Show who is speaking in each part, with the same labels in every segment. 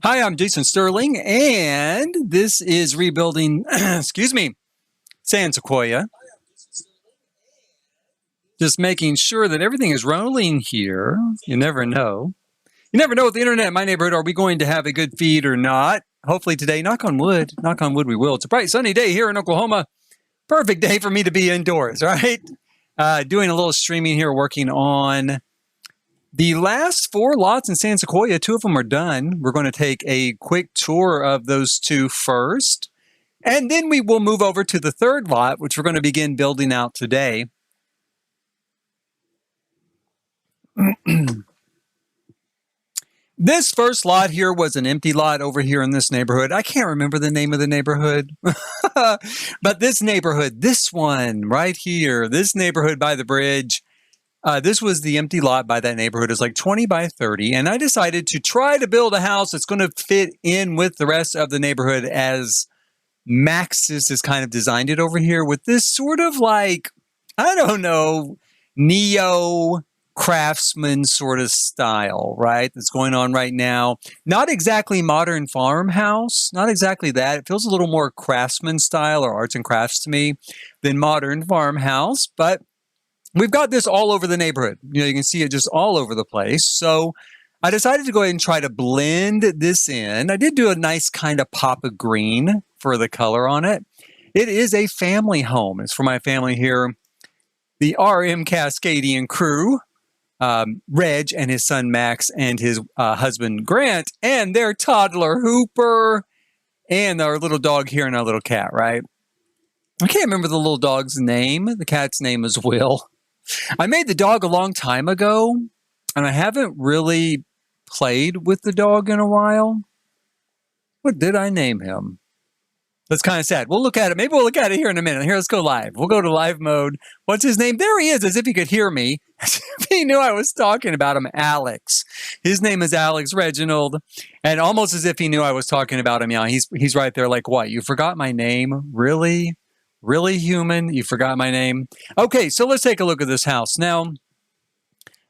Speaker 1: Hi, I'm Jason Sterling, and this is rebuilding, excuse me, San Sequoia. Just making sure that everything is rolling here. You never know. You never know with the internet in my neighborhood. Are we going to have a good feed or not? Hopefully today, knock on wood, we will. It's a bright sunny day here in Oklahoma. Perfect day for me to be indoors, right? Doing a little streaming here, working on the last four lots in San Sequoia. Two of them are done. We're going to take a quick tour of those two first. And then we will move over to the third lot, which we're going to begin building out today. This first lot here was an empty lot over here in this neighborhood. I can't remember the name of the neighborhood. But this neighborhood, this one right here, this neighborhood by the bridge, this was the empty lot by that neighborhood. It's like 20 by 30. And I decided to try to build a house that's going to fit in with the rest of the neighborhood as Maxis has kind of designed it over here with this sort of like, I don't know, neo craftsman sort of style, right? That's going on right now. Not exactly modern farmhouse, not exactly that. It feels a little more craftsman style or arts and crafts to me than modern farmhouse, but we've got this all over the neighborhood. You can see it just all over the place. So I decided to go ahead and try to blend this in. I did do a nice kind of pop of green for the color on it. It is a family home. It's for my family here, the RM Cascadian crew, Reg and his son Max and his husband Grant and their toddler Hooper and our little dog here and our little cat, right? I can't remember the little dog's name. The cat's name is Will. I made the dog a long time ago, and I haven't really played with the dog in a while. What did I name him? That's kind of sad. We'll look at it. Maybe we'll look at it here in a minute. Here, let's go live. We'll go to live mode. What's his name? There he is, as if he could hear me. As if he knew I was talking about him. Alex. His name is Alex Reginald. And almost as if he knew I was talking about him. Yeah, he's right there like, what? You forgot my name? Really? Really, human? You forgot my name? Okay, so let's take a look at this house. Now,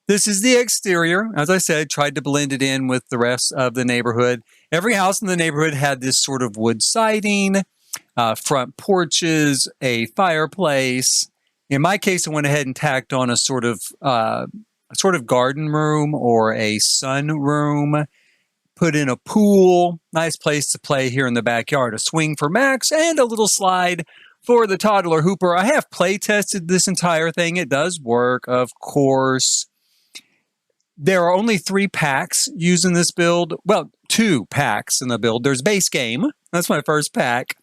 Speaker 1: this is the exterior. As I said, tried to blend it in with the rest of the neighborhood. Every house in the neighborhood had this sort of wood siding, front porches, a fireplace. In my case, I went ahead and tacked on a sort of garden room or a sun room. Put in a pool, nice place to play here in the backyard. A swing for Max and a little slide for the toddler Hooper. I have play tested this entire thing. It does work, of course. There are only 3 packs used in this build. Well, 2 packs in the build. There's base game. That's my first pack.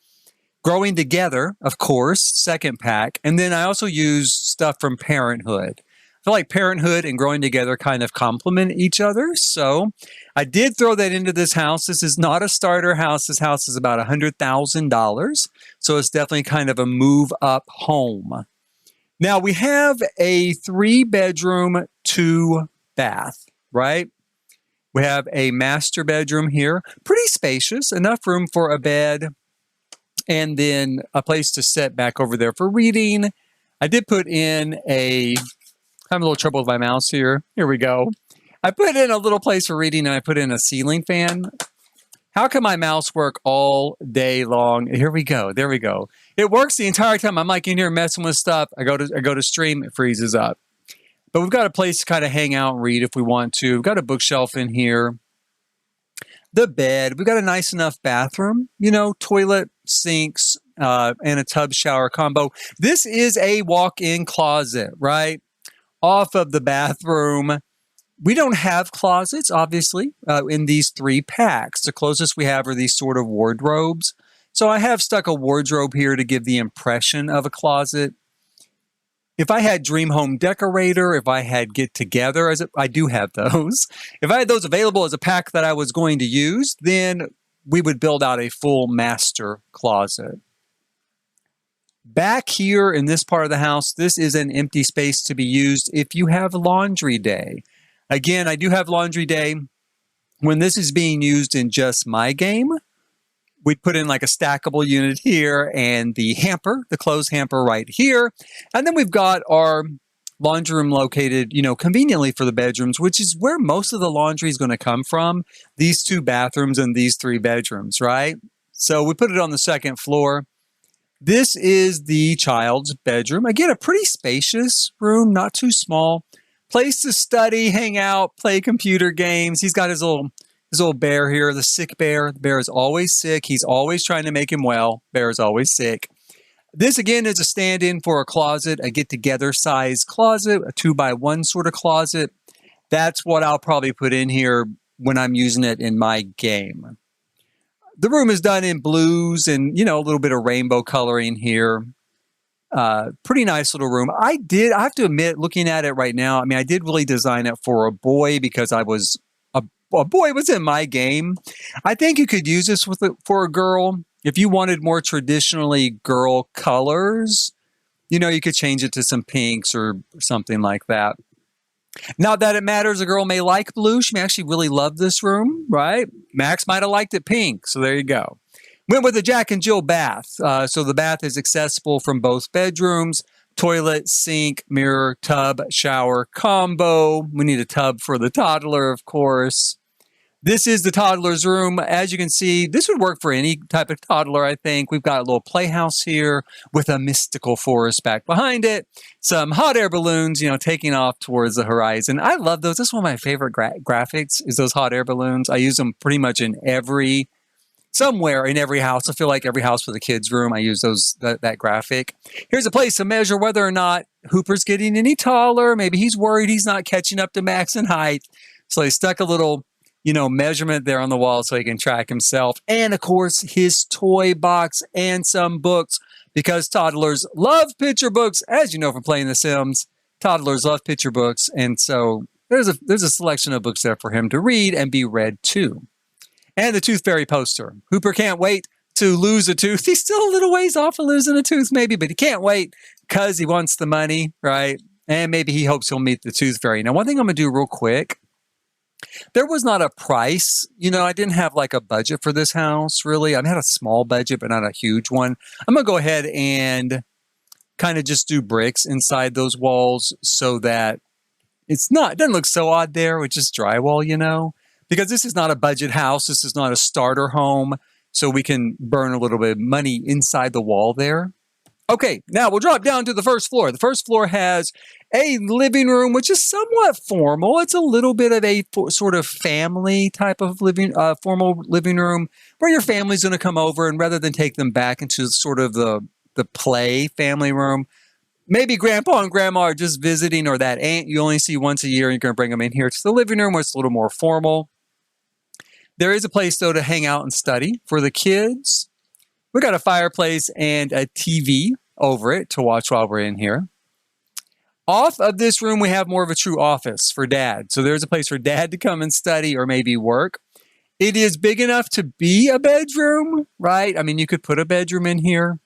Speaker 1: Growing Together, of course, second pack. And then I also use stuff from Parenthood. I feel like Parenthood and Growing Together kind of complement each other. So I did throw that into this house. This is not a starter house. This house is about $100,000. So it's definitely kind of a move up home. Now we have a 3-bedroom, 2-bath, right? We have a master bedroom here. Pretty spacious, enough room for a bed. And then a place to sit back over there for reading. I did put in I'm having a little trouble with my mouse here. Here we go. I put in a little place for reading and I put in a ceiling fan. How can my mouse work all day long? Here we go. There we go. It works the entire time. I'm like in here messing with stuff. I go to stream, it freezes up. But we've got a place to kind of hang out and read if we want to. We've got a bookshelf in here. The bed. We've got a nice enough bathroom. Toilet, sinks, and a tub shower combo. This is a walk-in closet, right? Off of the bathroom. We don't have closets, obviously, in these 3 packs. The closest we have are these sort of wardrobes. So I have stuck a wardrobe here to give the impression of a closet. If I had Dream Home Decorator, if I had Get Together, I do have those. If I had those available as a pack that I was going to use, then we would build out a full master closet. Back here in this part of the house, this is an empty space to be used if you have laundry day. Again, I do have laundry day. When this is being used in just my game, we'd put in like a stackable unit here and the hamper, the clothes hamper right here. And then we've got our laundry room located, conveniently for the bedrooms, which is where most of the laundry is going to come from. These 2 bathrooms and these 3 bedrooms, right? So we put it on the second floor. This is the child's bedroom. Again, a pretty spacious room, not too small. Place to study, hang out, play computer games. He's got his little bear here, the sick bear. The bear is always sick. He's always trying to make him well. Bear is always sick. This, again, is a stand-in for a closet, a get-together size closet, a 2x1 sort of closet. That's what I'll probably put in here when I'm using it in my game. The room is done in blues and, a little bit of rainbow coloring here. Pretty nice little room. I have to admit, looking at it right now, I did really design it for a boy because a boy was in my game. I think you could use this for a girl. If you wanted more traditionally girl colors, you could change it to some pinks or something like that. Not that it matters. A girl may like blue. She may actually really love this room, right? Max might have liked it pink. So there you go. Went with a Jack and Jill bath. So the bath is accessible from both bedrooms. Toilet, sink, mirror, tub, shower combo. We need a tub for the toddler, of course. This is the toddler's room. As you can see, this would work for any type of toddler, I think. We've got a little playhouse here with a mystical forest back behind it. Some hot air balloons, taking off towards the horizon. I love those. That's one of my favorite graphics is those hot air balloons. I use them pretty much somewhere in every house. I feel like every house with a kid's room, I use that graphic. Here's a place to measure whether or not Hooper's getting any taller. Maybe he's worried he's not catching up to Max in height. So they stuck a little measurement there on the wall so he can track himself. And of course, his toy box and some books because toddlers love picture books. As you know from playing The Sims, toddlers love picture books. And so there's a selection of books there for him to read and be read too. And the Tooth Fairy poster. Hooper can't wait to lose a tooth. He's still a little ways off of losing a tooth maybe, but he can't wait because he wants the money, right? And maybe he hopes he'll meet the Tooth Fairy. Now, one thing I'm going to do real quick. There was not a price. I didn't have like a budget for this house, really. I had a small budget, but not a huge one. I'm going to go ahead and kind of just do bricks inside those walls so that it doesn't look so odd there with just drywall, because this is not a budget house. This is not a starter home. So we can burn a little bit of money inside the wall there. Okay, now we'll drop down to the first floor. The first floor has a living room, which is somewhat formal. It's a little bit of a sort of family type of formal living room where your family's going to come over, and rather than take them back into sort of the play family room, maybe grandpa and grandma are just visiting, or that aunt you only see once a year, and you're going to bring them in here to the living room where it's a little more formal. There is a place, though, to hang out and study for the kids. We got a fireplace and a TV over it to watch while we're in here. Off of this room, we have more of a true office for Dad. So there's a place for Dad to come and study or maybe work. It is big enough to be a bedroom, right? You could put a bedroom in here,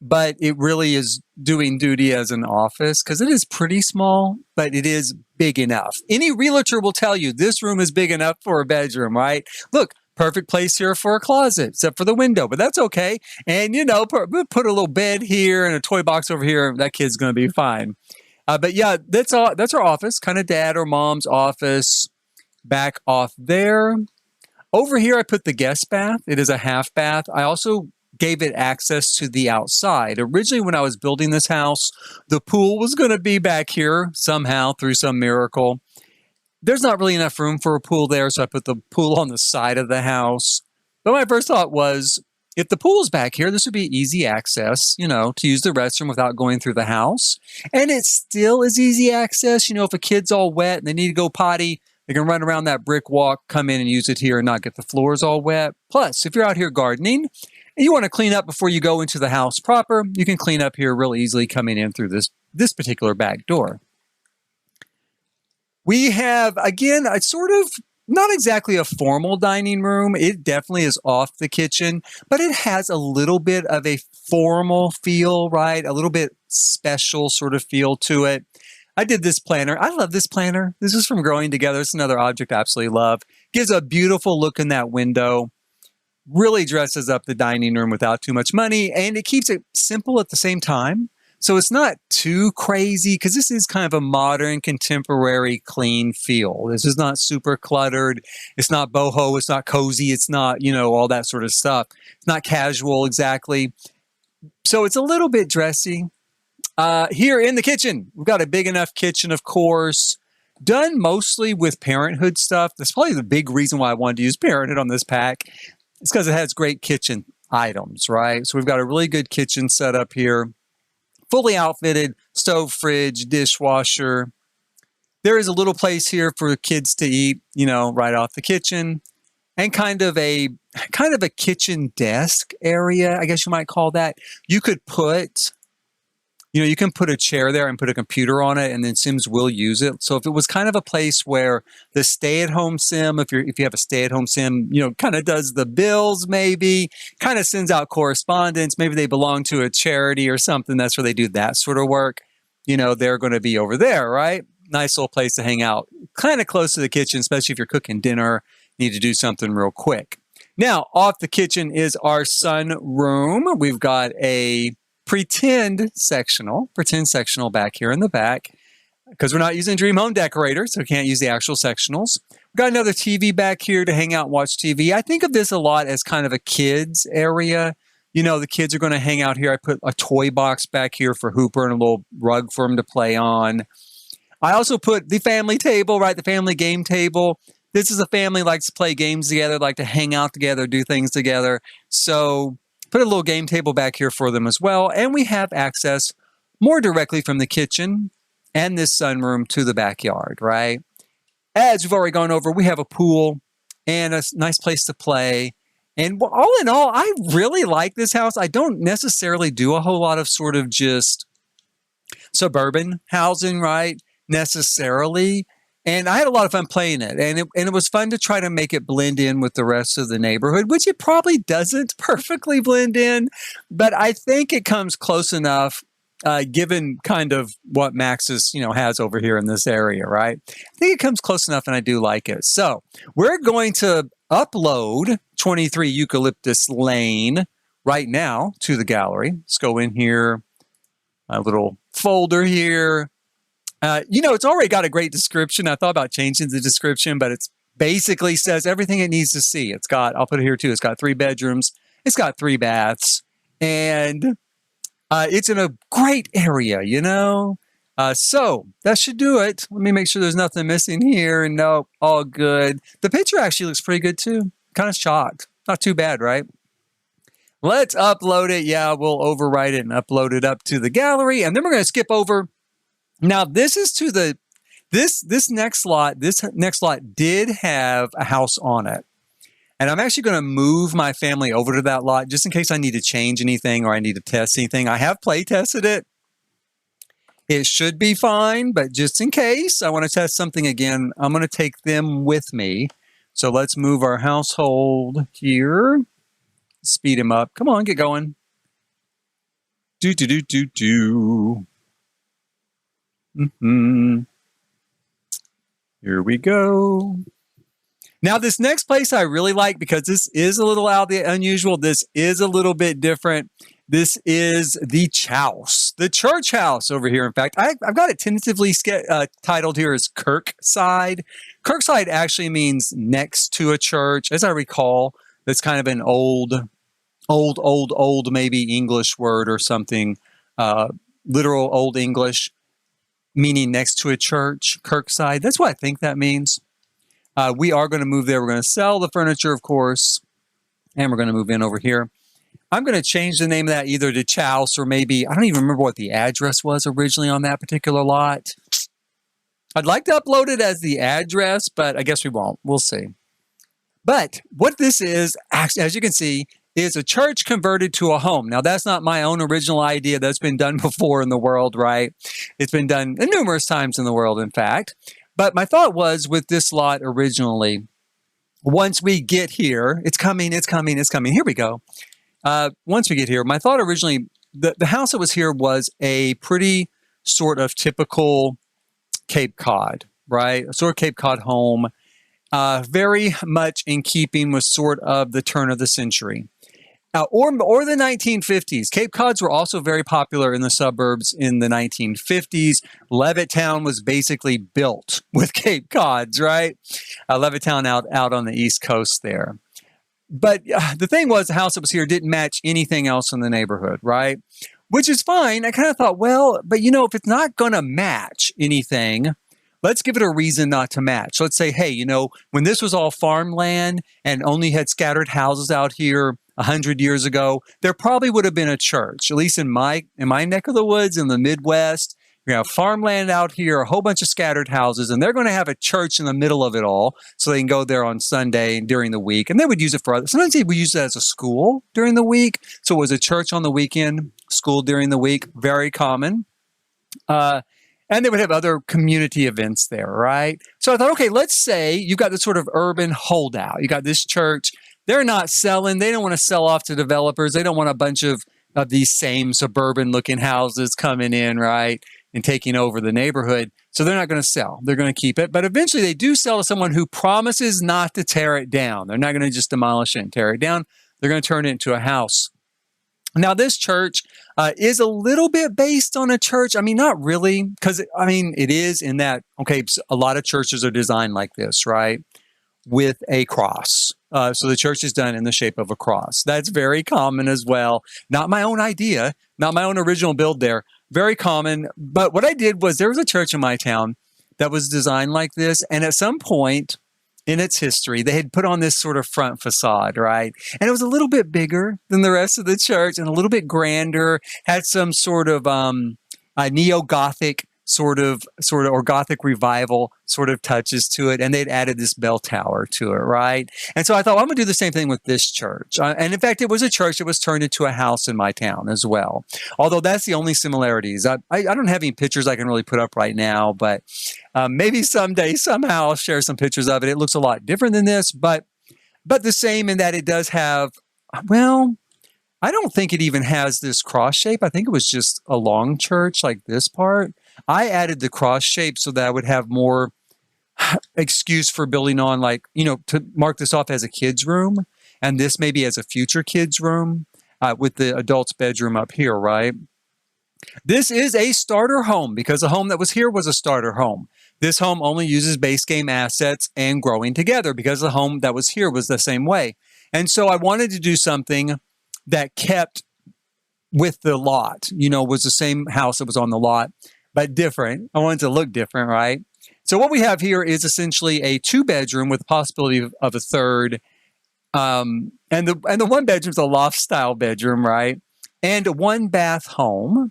Speaker 1: but it really is doing duty as an office because it is pretty small, but it is big enough. Any realtor will tell you this room is big enough for a bedroom, right? Look, perfect place here for a closet, except for the window, but that's okay. And, put a little bed here and a toy box over here. That kid's going to be fine. But yeah, that's our office, kind of Dad or Mom's office back off there. Over here, I put the guest bath. It is a half bath. I also gave it access to the outside. Originally, when I was building this house, the pool was going to be back here somehow through some miracle. There's not really enough room for a pool there, so I put the pool on the side of the house. But my first thought was, if the pool's back here, this would be easy access, to use the restroom without going through the house. And it still is easy access. If a kid's all wet and they need to go potty, they can run around that brick walk, come in and use it here and not get the floors all wet. Plus, if you're out here gardening and you want to clean up before you go into the house proper, you can clean up here real easily coming in through this particular back door. We have, again, a sort of not exactly a formal dining room. It definitely is off the kitchen, but it has a little bit of a formal feel, right? A little bit special sort of feel to it. I did this planner. I love this planner. This is from Growing Together. It's another object I absolutely love. Gives a beautiful look in that window. Really dresses up the dining room without too much money, and it keeps it simple at the same time. So it's not too crazy because this is kind of a modern, contemporary, clean feel. This is not super cluttered. It's not boho. It's not cozy. It's not, all that sort of stuff. It's not casual exactly. So it's a little bit dressy. Here in the kitchen, we've got a big enough kitchen, of course, done mostly with Parenthood stuff. That's probably the big reason why I wanted to use Parenthood on this pack. It's because it has great kitchen items, right? So we've got a really good kitchen set up here. Fully outfitted, stove, fridge, dishwasher. There is a little place here for kids to eat, right off the kitchen. And kind of a kitchen desk area, I guess you might call that. You could put, you can put a chair there and put a computer on it, and then Sims will use it. So if it was kind of a place where the stay-at-home Sim, if you have a stay-at-home Sim, kind of does the bills maybe, kind of sends out correspondence, maybe they belong to a charity or something, that's where they do that sort of work, they're going to be over there, right? Nice little place to hang out, kind of close to the kitchen, especially if you're cooking dinner, need to do something real quick. Now, off the kitchen is our sun room. We've got a pretend sectional back here in the back because we're not using Dream Home Decorator, so we can't use the actual sectionals. We've got another TV back here to hang out and watch TV. I think of this a lot as kind of a kids area. The kids are going to hang out here. I put a toy box back here for Hooper and a little rug for him to play on. I also put the family table, right? The family game table. This is a family likes to play games together, like to hang out together, do things together. So put a little game table back here for them as well. And we have access more directly from the kitchen and this sunroom to the backyard, right? As we've already gone over, we have a pool and a nice place to play. And all in all, I really like this house. I don't necessarily do a whole lot of sort of just suburban housing, right? Necessarily. And I had a lot of fun playing it. And it was fun to try to make it blend in with the rest of the neighborhood, which it probably doesn't perfectly blend in. But I think it comes close enough, given kind of what Max's, has over here in this area, right? I think it comes close enough and I do like it. So we're going to upload 23 Eucalyptus Lane right now to the gallery. Let's go in here, a little folder here. It's already got a great description. I thought about changing the description, but it's basically says everything it needs to see. I'll put it here too. It's got 3 bedrooms. It's got 3 baths, and it's in a great area, So that should do it. Let me make sure there's nothing missing here. And no, all good. The picture actually looks pretty good too. Kind of shocked. Not too bad, right? Let's upload it. Yeah, we'll overwrite it and upload it up to the gallery. And then we're going to skip over. Now, this is to this next lot. This next lot did have a house on it. And I'm actually going to move my family over to that lot just in case I need to change anything or I need to test anything. I have play tested it. It should be fine, but just in case I want to test something again, I'm going to take them with me. So let's move our household here. Speed him up. Come on, get going. Here we go. Now, this next place I really like because this is a little out of the unusual. This is a little bit different. This is the Chouse, the church house over here. In fact, I've got it tentatively titled here as Kirkside. Kirkside actually means next to a church. As I recall, that's kind of an old maybe English word or something, literal Old English, meaning next to a church, Kirkside. That's what I think that means. We are going to move there. We're going to sell the furniture, of course, and we're going to move in over here. I'm going to change the name of that either to Chouse or maybe, I don't even remember what the address was originally on that particular lot. I'd like to upload it as the address, but I guess we won't. We'll see. But what this is, as you can see, is a church converted to a home. Now, that's not my own original idea. That's been done before in the world, right? It's been done numerous times in the world, in fact. But my thought was with this lot originally, once we get here, it's coming. Here we go. Once we get here, my thought originally, the house that was here was a pretty sort of typical Cape Cod, right? A sort of Cape Cod home, very much in keeping with sort of the turn of the century. or the 1950s. Cape Cods were also very popular in the suburbs in the 1950s. Levittown was basically built with Cape Cods, right? Levittown out on the East Coast there. But the thing was, the house that was here didn't match anything else in the neighborhood, right? Which is fine. I kind of thought, well, but if it's not going to match anything, let's give it a reason not to match. Let's say, hey, when this was all farmland and only had scattered houses out here 100 years ago, there probably would have been a church, at least in my neck of the woods in the Midwest. You have farmland out here, a whole bunch of scattered houses, and they're going to have a church in the middle of it all so they can go there on Sunday and during the week. And they would use it for others. Sometimes they would use it as a school during the week. So it was a church on the weekend, school during the week, very common. And they would have other community events there, right? So I thought, okay, let's say you've got this sort of urban holdout. You got this church. They're not selling. They don't want to sell off to developers. They don't want a bunch of these same suburban-looking houses coming in, right, and taking over the neighborhood. So they're not going to sell. They're going to keep it. But eventually they do sell to someone who promises not to tear it down. They're not going to just demolish it and tear it down. They're going to turn it into a house. Now, this church is a little bit based on a church. I mean, not really, because, it is in that, okay, a lot of churches are designed like this, right, with a cross. So the church is done in the shape of a cross. That's very common as well. Not my own idea, not my own original build there. Very common. But what I did was there was a church in my town that was designed like this. And at some point in its history, they had put on this sort of front facade, right? And it was a little bit bigger than the rest of the church and a little bit grander, had some sort of neo-Gothic sort of or Gothic revival sort of touches to it. And they'd added this bell tower to it, right? And so I thought, well, I'm going to do the same thing with this church. And in fact, it was a church that was turned into a house in my town as well. Although that's the only similarities. I don't have any pictures I can really put up right now, but maybe someday, somehow I'll share some pictures of it. It looks a lot different than this, but the same in that it does have, well, I don't think it even has this cross shape. I think it was just a long church like this part. I added the cross shape so that I would have more excuse for building on, to mark this off as a kid's room, and this maybe as a future kid's room with the adult's bedroom up here, right? This is a starter home because the home that was here was a starter home. This home only uses base game assets and growing together because the home that was here was the same way. And so I wanted to do something that kept with the lot, was the same house that was on the lot, but different. I wanted to look different, right? So what we have here is essentially a 2-bedroom with the possibility of a third. And the 1 bedroom is a loft style bedroom, right? And a 1-bath home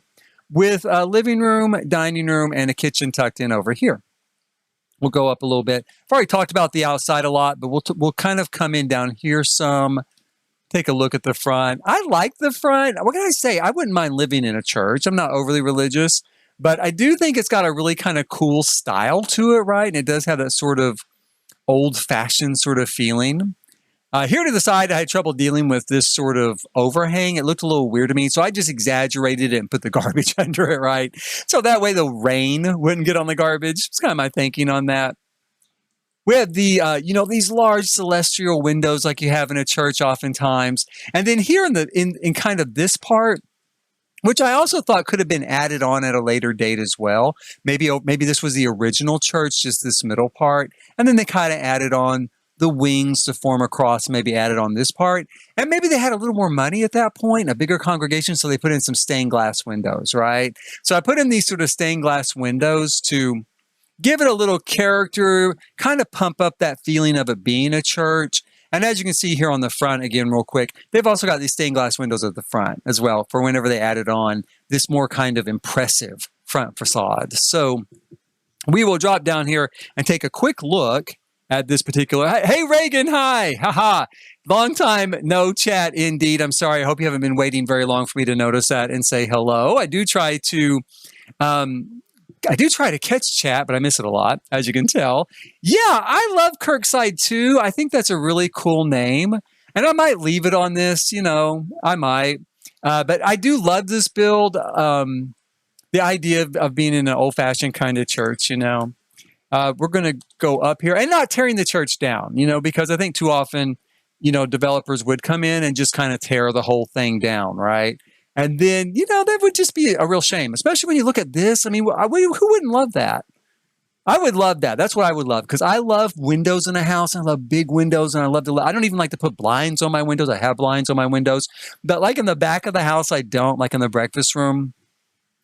Speaker 1: with a living room, dining room, and a kitchen tucked in over here. We'll go up a little bit. I've already talked about the outside a lot, but we'll kind of come in down here some. Take a look at the front. I like the front. What can I say? I wouldn't mind living in a church. I'm not overly religious, but I do think it's got a really kind of cool style to it, right? And it does have that sort of old-fashioned sort of feeling. Here to the side, I had trouble dealing with this sort of overhang. It looked a little weird to me, so I just exaggerated it and put the garbage under it, right? So that way the rain wouldn't get on the garbage. It's kind of my thinking on that. We have the, these large celestial windows like you have in a church oftentimes. And then here in kind of this part, which I also thought could have been added on at a later date as well. Maybe this was the original church, just this middle part. And then they kind of added on the wings to form a cross, maybe added on this part. And maybe they had a little more money at that point, a bigger congregation, so they put in some stained glass windows, right? So I put in these sort of stained glass windows to give it a little character, kind of pump up that feeling of it being a church. And as you can see here on the front, again, real quick, they've also got these stained glass windows at the front as well for whenever they added on this more kind of impressive front facade. So we will drop down here and take a quick look at this particular. Hey, Reagan, hi. Haha. Long time no chat indeed. I'm sorry. I hope you haven't been waiting very long for me to notice that and say hello. I do try to catch chat, but I miss it a lot, as you can tell. Yeah, I love Kirkside too. I think that's a really cool name. And I might leave it on this, I might. But I do love this build. The idea of being in an old-fashioned kind of church, We're going to go up here and not tearing the church down, because I think too often developers would come in and just kind of tear the whole thing down, right? And then, that would just be a real shame, especially when you look at this. I mean, who wouldn't love that? I would love that. That's what I would love, because I love windows in a house. I love big windows, and I don't even like to put blinds on my windows. I have blinds on my windows, but like in the back of the house, I don't. Like in the breakfast room,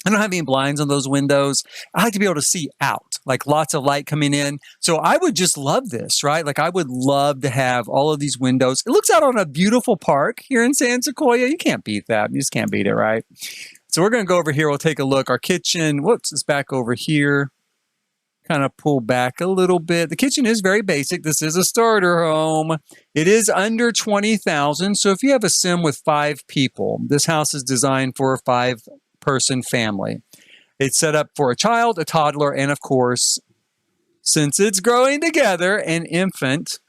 Speaker 1: I don't have any blinds on those windows. I like to be able to see out, like lots of light coming in. So I would just love this, right? Like I would love to have all of these windows. It looks out on a beautiful park here in San Sequoia. You can't beat that. You just can't beat it, right? So we're going to go over here. We'll take a look. Our kitchen, it's back over here. Kind of pull back a little bit. The kitchen is very basic. This is a starter home. It is under $20,000. So if you have a sim with 5 people, this house is designed for a 5-person family. It's set up for a child, a toddler, and of course, since it's growing together, an infant,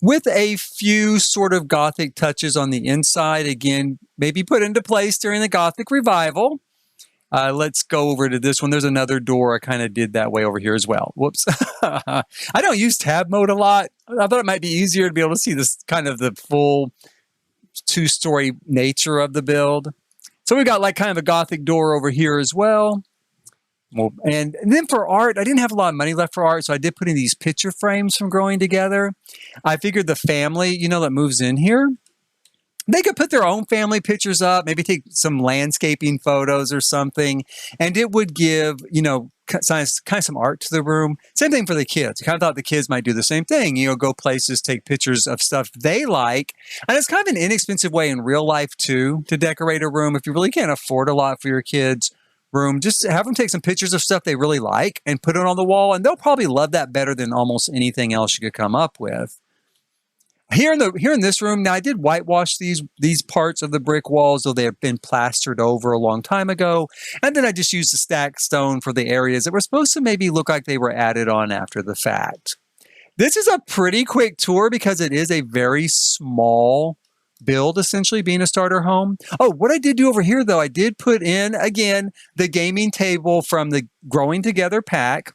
Speaker 1: with a few sort of Gothic touches on the inside. Again, maybe put into place during the Gothic revival. Let's go over to this one. There's another door. I kind of did that way over here as well. Whoops. I don't use tab mode a lot. I thought it might be easier to be able to see this kind of the full 2-story nature of the build. So we got like kind of a Gothic door over here as well. And then for art, I didn't have a lot of money left for art, so I did put in these picture frames from Growing Together. I figured the family, that moves in here, they could put their own family pictures up, maybe take some landscaping photos or something, and it would give, kind of some art to the room. Same thing for the kids. I kind of thought the kids might do the same thing, go places, take pictures of stuff they like. And it's kind of an inexpensive way in real life, too, to decorate a room. If you really can't afford a lot for your kids' room, just have them take some pictures of stuff they really like and put it on the wall, and they'll probably love that better than almost anything else you could come up with. Here in this room, now I did whitewash these parts of the brick walls, though they have been plastered over a long time ago. And then I just used the stacked stone for the areas that were supposed to maybe look like they were added on after the fact. This is a pretty quick tour because it is a very small build, essentially being a starter home. Oh, what I did do over here, though, I did put in, again, the gaming table from the Growing Together pack.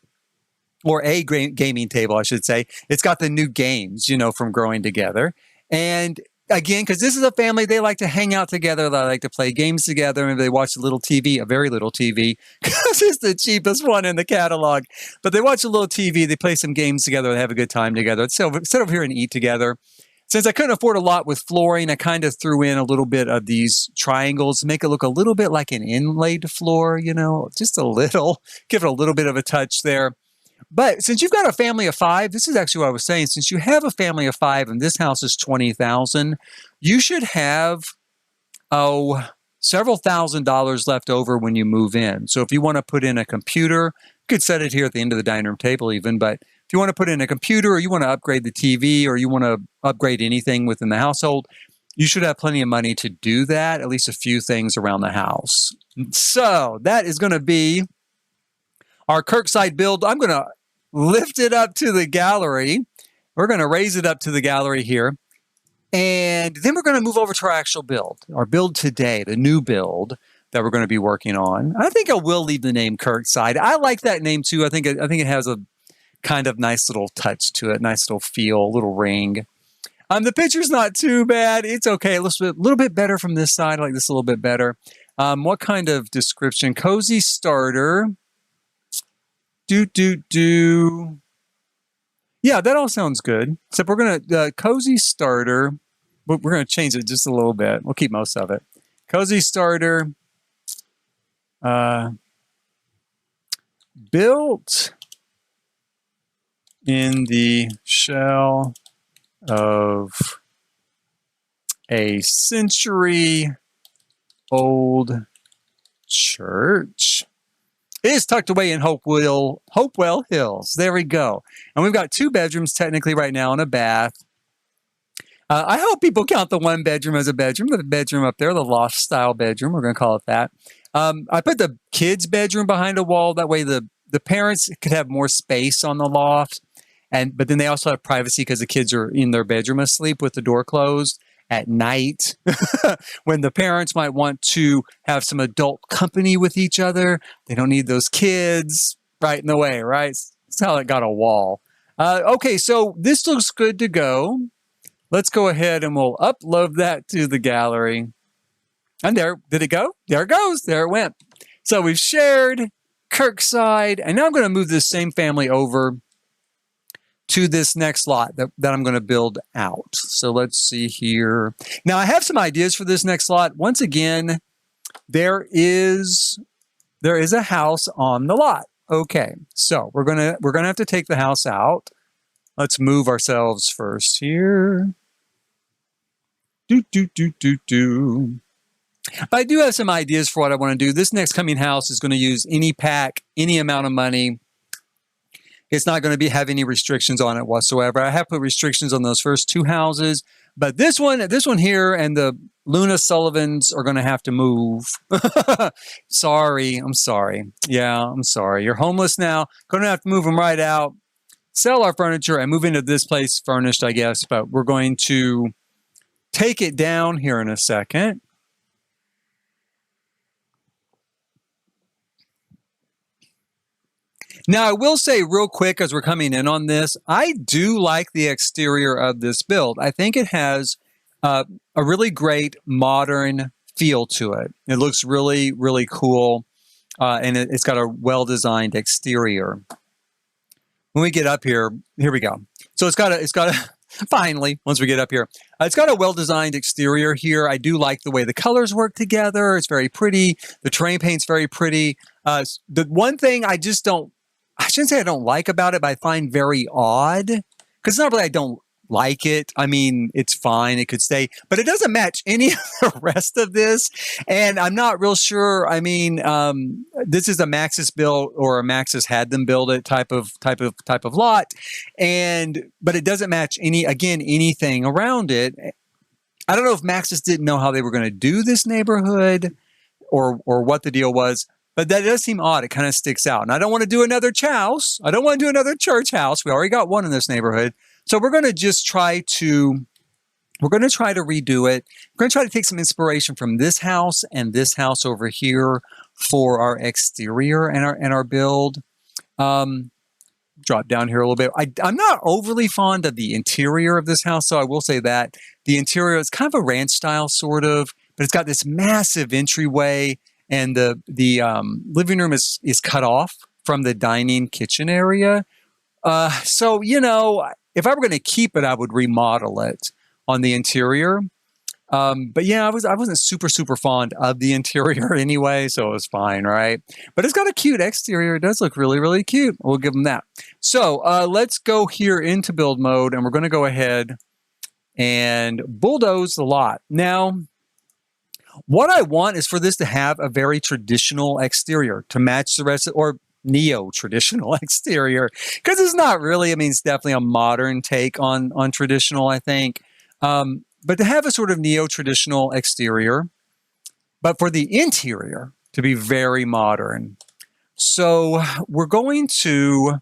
Speaker 1: Or a gaming table, I should say. It's got the new games, from Growing Together. And again, because this is a family, they like to hang out together. They like to play games together. And they watch a little TV, a very little TV, because it's the cheapest one in the catalog. But they watch a little TV. They play some games together. They have a good time together. So sit over here and eat together. Since I couldn't afford a lot with flooring, I kind of threw in a little bit of these triangles to make it look a little bit like an inlaid floor, just a little. Give it a little bit of a touch there. But since you've got a family of 5, this is actually what I was saying. Since you have a family of 5 and this house is $20,000, you should have, several $1,000s left over when you move in. So if you want to put in a computer, you could set it here at the end of the dining room table even. But if you want to put in a computer, or you want to upgrade the TV, or you want to upgrade anything within the household, you should have plenty of money to do that, at least a few things around the house. So that is going to be our Kirkside build. I'm going to lift it up to the gallery. We're going to raise it up to the gallery here. And then we're going to move over to our actual build, our build today, the new build that we're going to be working on. I think I will leave the name Kirkside. I like that name too. I think it has a kind of nice little touch to it, nice little feel, little ring. The picture's not too bad. It's okay. It looks a little bit better from this side. I like this a little bit better. What kind of description? Cozy starter. Yeah, that all sounds good. Except we're going to, cozy starter, but we're going to change it just a little bit. We'll keep most of it. Cozy starter, built in the shell of a century-old church. It is tucked away in Hopewell Hills. There we go. And we've got 2 bedrooms technically right now and a bath. I hope people count the 1 bedroom as a bedroom. The bedroom up there, the loft style bedroom, we're going to call it that. I put the kids' bedroom behind a wall. That way the parents could have more space on the loft. But then they also have privacy because the kids are in their bedroom asleep with the door closed at night when the parents might want to have some adult company with each other. They don't need those kids right in the way, right? That's how it got a wall. Okay, so this looks good to go. let's go ahead and we'll upload that to the gallery. And there, did it go? There it goes. There it went. So we've shared Kirkside, and now I'm going to move this same family over to this next lot that I'm going to build out. So let's see here. Now I have some ideas for this next lot. Once again, there is a house on the lot. Okay, so we're gonna have to take the house out. Let's move ourselves first here. I do have some ideas for what I want to do. This next coming house is going to use any pack, any amount of money. It's not going to have any restrictions on it whatsoever. I have put restrictions on those first two houses, but this one here and the Luna Sullivans are going to have to move. Sorry, I'm sorry. Yeah, I'm sorry. You're homeless now. Going to have to move them right out, sell our furniture, and move into this place furnished, I guess. But we're going to take it down here in a second. Now, I will say real quick as we're coming in on this, I do like the exterior of this build. I think it has a really great modern feel to it. It looks really, really cool, and it's got a well-designed exterior. When we get up here we go. So it's got a finally, once we get up here, it's got a well-designed exterior here. I do like the way the colors work together. It's very pretty. The terrain paint's very pretty. The one thing I shouldn't say I don't like about it, but I find very odd, because it's not really I don't like it. I mean, it's fine. It could stay, but it doesn't match any of the rest of this. And I'm not real sure. I mean, this is a Maxis build, or a Maxis had them build it type of lot. But it doesn't match anything around it. I don't know if Maxis didn't know how they were going to do this neighborhood or what the deal was. But that does seem odd. It kind of sticks out. And I don't want to do another house. I don't want to do another church house. We already got one in this neighborhood. So we're going to just try to redo it. We're going to try to take some inspiration from this house and this house over here for our exterior and our build. Drop down here a little bit. I'm not overly fond of the interior of this house, so I will say that. The interior is kind of a ranch style, sort of, but it's got this massive entryway. And the living room is cut off from the dining kitchen area. So, you know, if I were going to keep it, I would remodel it on the interior. But yeah, I wasn't super fond of the interior anyway, so it was fine, right? But it's got a cute exterior. It does look really, really cute. We'll give them that. So let's go here into build mode, and we're going to go ahead and bulldoze the lot. Now, what I want is for this to have a very traditional exterior to match the rest or neo-traditional exterior, because it's not really, I mean, it's definitely a modern take on traditional, I think. But to have a sort of neo-traditional exterior, but for the interior to be very modern. So we're going to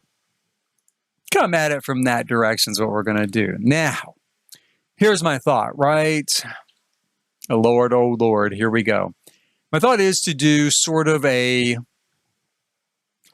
Speaker 1: come at it from that direction is what we're going to do. Now, here's my thought, right? Oh Lord, here we go. My thought is to do sort of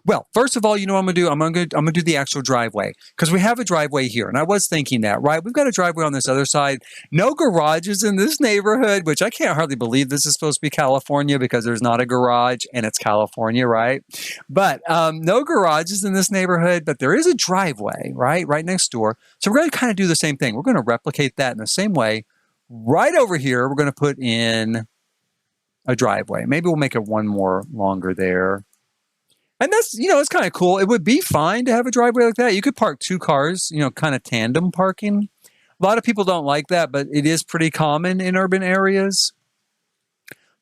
Speaker 1: well, first of all, you know what I'm going to do? I'm going to do the actual driveway, because we have a driveway here. And I was thinking that, right? We've got a driveway on this other side. No garages in this neighborhood, which I can't hardly believe this is supposed to be California, because there's not a garage and it's California, right? But no garages in this neighborhood, but there is a driveway, right next door. So we're going to kind of do the same thing. We're going to replicate that in the same way. Right over here, we're going to put in a driveway. Maybe we'll make it one more longer there. And that's, you know, it's kind of cool. It would be fine to have a driveway like that. You could park two cars, you know, kind of tandem parking. A lot of people don't like that, but it is pretty common in urban areas.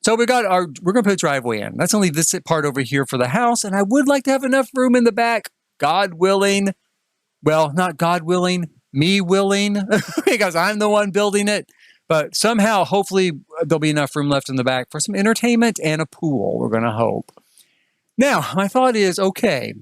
Speaker 1: So we're going to put a driveway in. That's only this part over here for the house. And I would like to have enough room in the back, God willing. Well, not God willing, me willing, because I'm the one building it. But somehow, hopefully, there'll be enough room left in the back for some entertainment and a pool, we're going to hope. Now, my thought is, okay,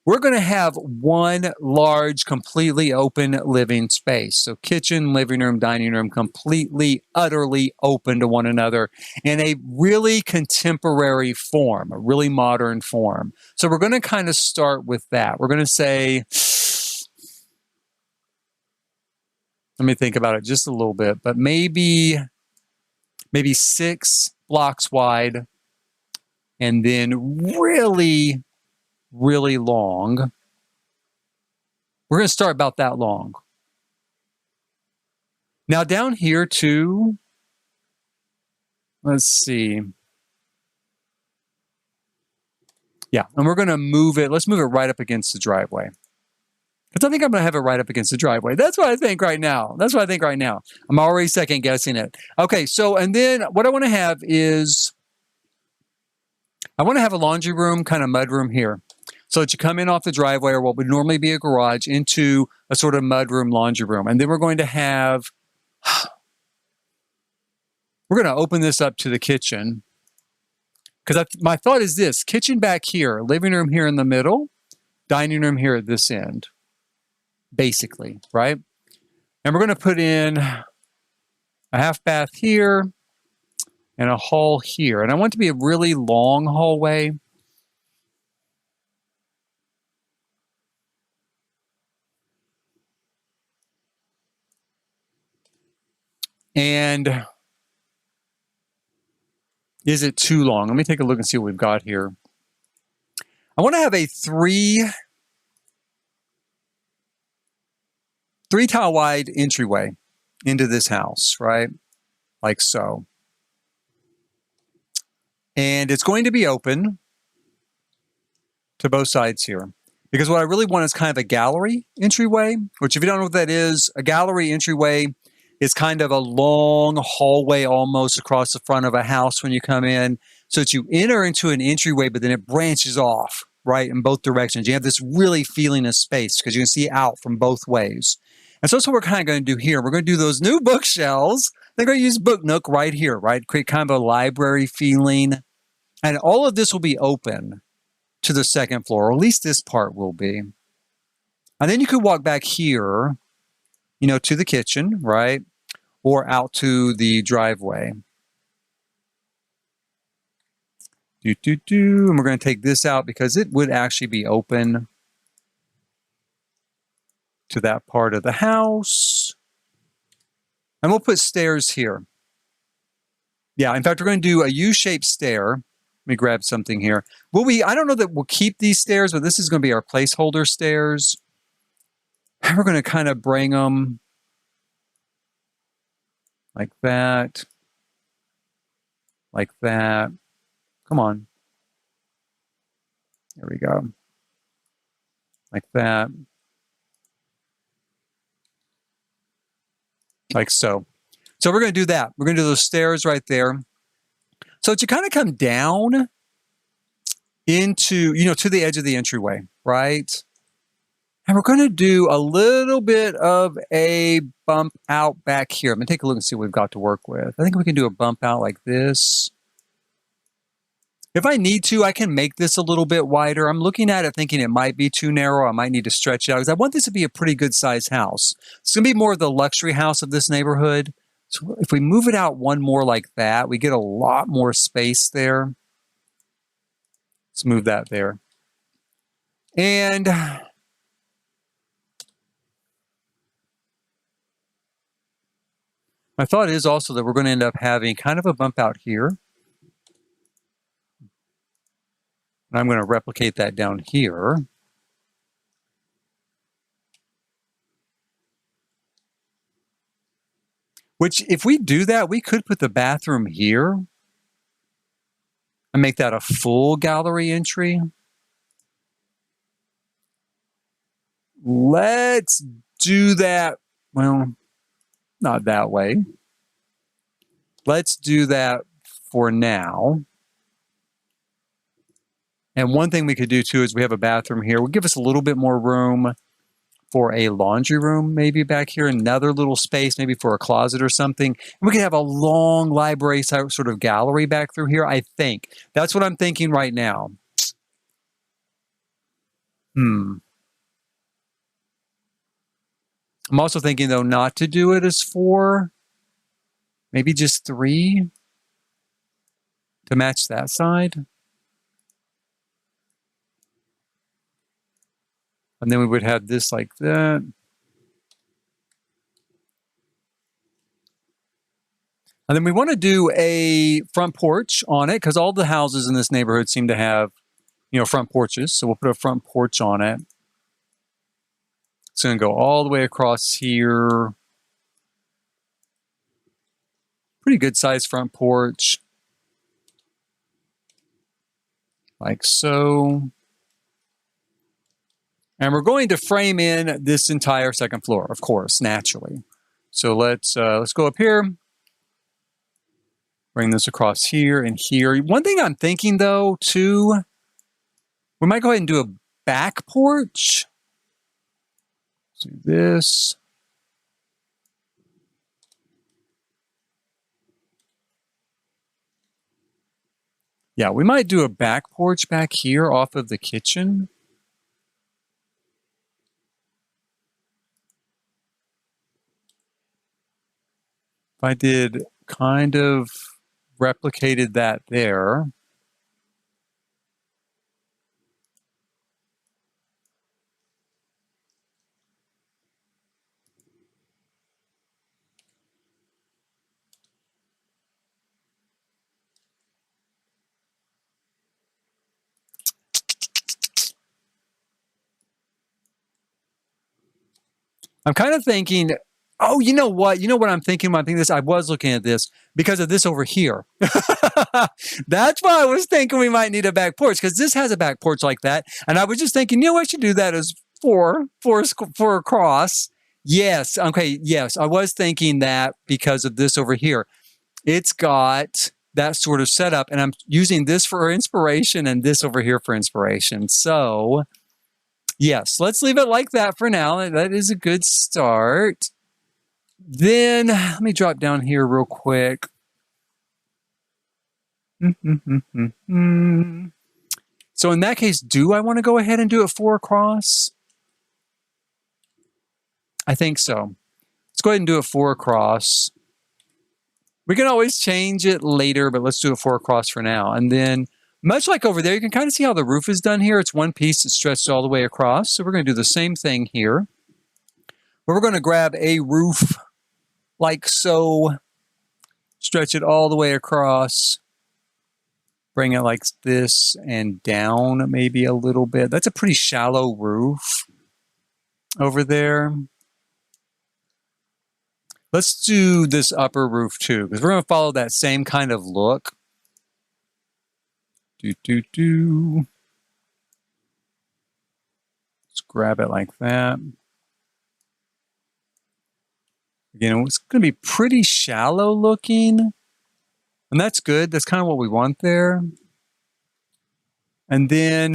Speaker 1: we're going to have one large, completely open living space. So kitchen, living room, dining room, completely, utterly open to one another in a really contemporary form, a really modern form. So we're going to kind of start with that. We're going to say, let me think about it just a little bit, but maybe 6 blocks wide, and then really, really long. We're going to start about that long. Now down here too, let's see. Yeah, and we're going to move it. Let's move it right up against the driveway. Because I think I'm going to have it right up against the driveway. That's what I think right now. I'm already second guessing it. Okay, so, and then what I want to have is, I want to have a laundry room, kind of mud room here. So that you come in off the driveway or what would normally be a garage into a sort of mud room, laundry room. And then we're going to have, we're going to open this up to the kitchen. Because my thought is this, kitchen back here, living room here in the middle, dining room here at this end, basically, right? And we're going to put in a half bath here and a hall here. And I want it to be a really long hallway. And is it too long? Let me take a look and see what we've got here. I want to have a three tile wide entryway into this house, right? Like so. And it's going to be open to both sides here. Because what I really want is kind of a gallery entryway, which if you don't know what that is, a gallery entryway is kind of a long hallway almost across the front of a house when you come in. So that you enter into an entryway, but then it branches off, right, in both directions. You have this really feeling of space because you can see out from both ways. And so that's what we're kind of going to do here. We're going to do those new bookshelves. They're going to use Book Nook right here, right? Create kind of a library feeling. And all of this will be open to the second floor, or at least this part will be. And then you could walk back here, you know, to the kitchen, right? Or out to the driveway. And we're going to take this out because it would actually be open to that part of the house. And we'll put stairs here. Yeah, in fact, we're going to do a U-shaped stair. Let me grab something here. I don't know that we'll keep these stairs, but this is going to be our placeholder stairs. And we're going to kind of bring them like that. Like that. Come on. There we go. Like that. Like so. So we're going to do that. We're going to do those stairs right there. So to kind of come down into, you know, to the edge of the entryway, right? And we're going to do a little bit of a bump out back here. I'm going to take a look and see what we've got to work with. I think we can do a bump out like this. If I need to, I can make this a little bit wider. I'm looking at it thinking it might be too narrow. I might need to stretch it out because I want this to be a pretty good sized house. It's going to be more of the luxury house of this neighborhood. So if we move it out one more like that, we get a lot more space there. Let's move that there. And my thought is also that we're going to end up having kind of a bump out here. And I'm going to replicate that down here. Which, if we do that, we could put the bathroom here and make that a full gallery entry. Let's do that. Well, not that way. Let's do that for now. And one thing we could do too is we have a bathroom here. We'll give us a little bit more room for a laundry room, maybe back here, another little space, maybe for a closet or something. And we could have a long library sort of gallery back through here, I think. That's what I'm thinking right now. I'm also thinking, though, not to do it as 4, maybe just 3 to match that side. And then we would have this like that. And then we want to do a front porch on it because all the houses in this neighborhood seem to have, front porches. So we'll put a front porch on it. It's going to go all the way across here. Pretty good sized front porch. Like so. And we're going to frame in this entire second floor, of course, naturally. So let's go up here. Bring this across here and here. One thing I'm thinking, though, too, we might go ahead and do a back porch. Let's do this. Yeah, we might do a back porch back here off of the kitchen. If I did kind of replicated that there. I'm kind of thinking, oh, you know what? You know what I'm thinking when I'm thinking this? I was looking at this because of this over here. That's why I was thinking we might need a back porch because this has a back porch like that. And I was just thinking, I should do that as four across. Yes. Okay. Yes. I was thinking that because of this over here. It's got that sort of setup and I'm using this for inspiration and this over here for inspiration. So yes, let's leave it like that for now. That is a good start. Then let me drop down here real quick. So in that case, do I want to go ahead and do it 4 across? I think so. Let's go ahead and do it 4 across. We can always change it later, but let's do it 4 across for now. And then much like over there, you can kind of see how the roof is done here. It's one piece that's stretched all the way across. So we're going to do the same thing here. But we're going to grab a roof like so, stretch it all the way across, bring it like this and down maybe a little bit. That's a pretty shallow roof over there. Let's do this upper roof too, because we're going to follow that same kind of look. Let's grab it like that. Again, it's going to be pretty shallow looking. And that's good. That's kind of what we want there. And then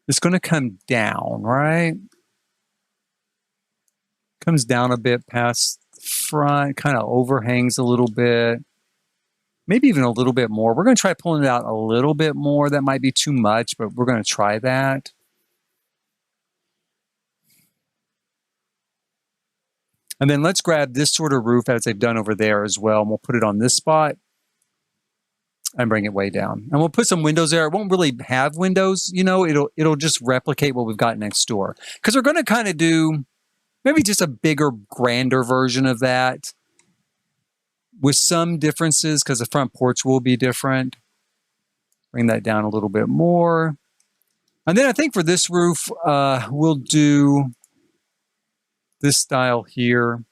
Speaker 1: it's going to come down, right? Comes down a bit past the front, kind of overhangs a little bit. Maybe even a little bit more. We're going to try pulling it out a little bit more. That might be too much, but we're going to try that. And then let's grab this sort of roof as they've done over there as well. And we'll put it on this spot and bring it way down. And we'll put some windows there. It won't really have windows, it'll just replicate what we've got next door. Because we're going to kind of do maybe just a bigger, grander version of that with some differences because the front porch will be different. Bring that down a little bit more. And then I think for this roof, we'll do this style here.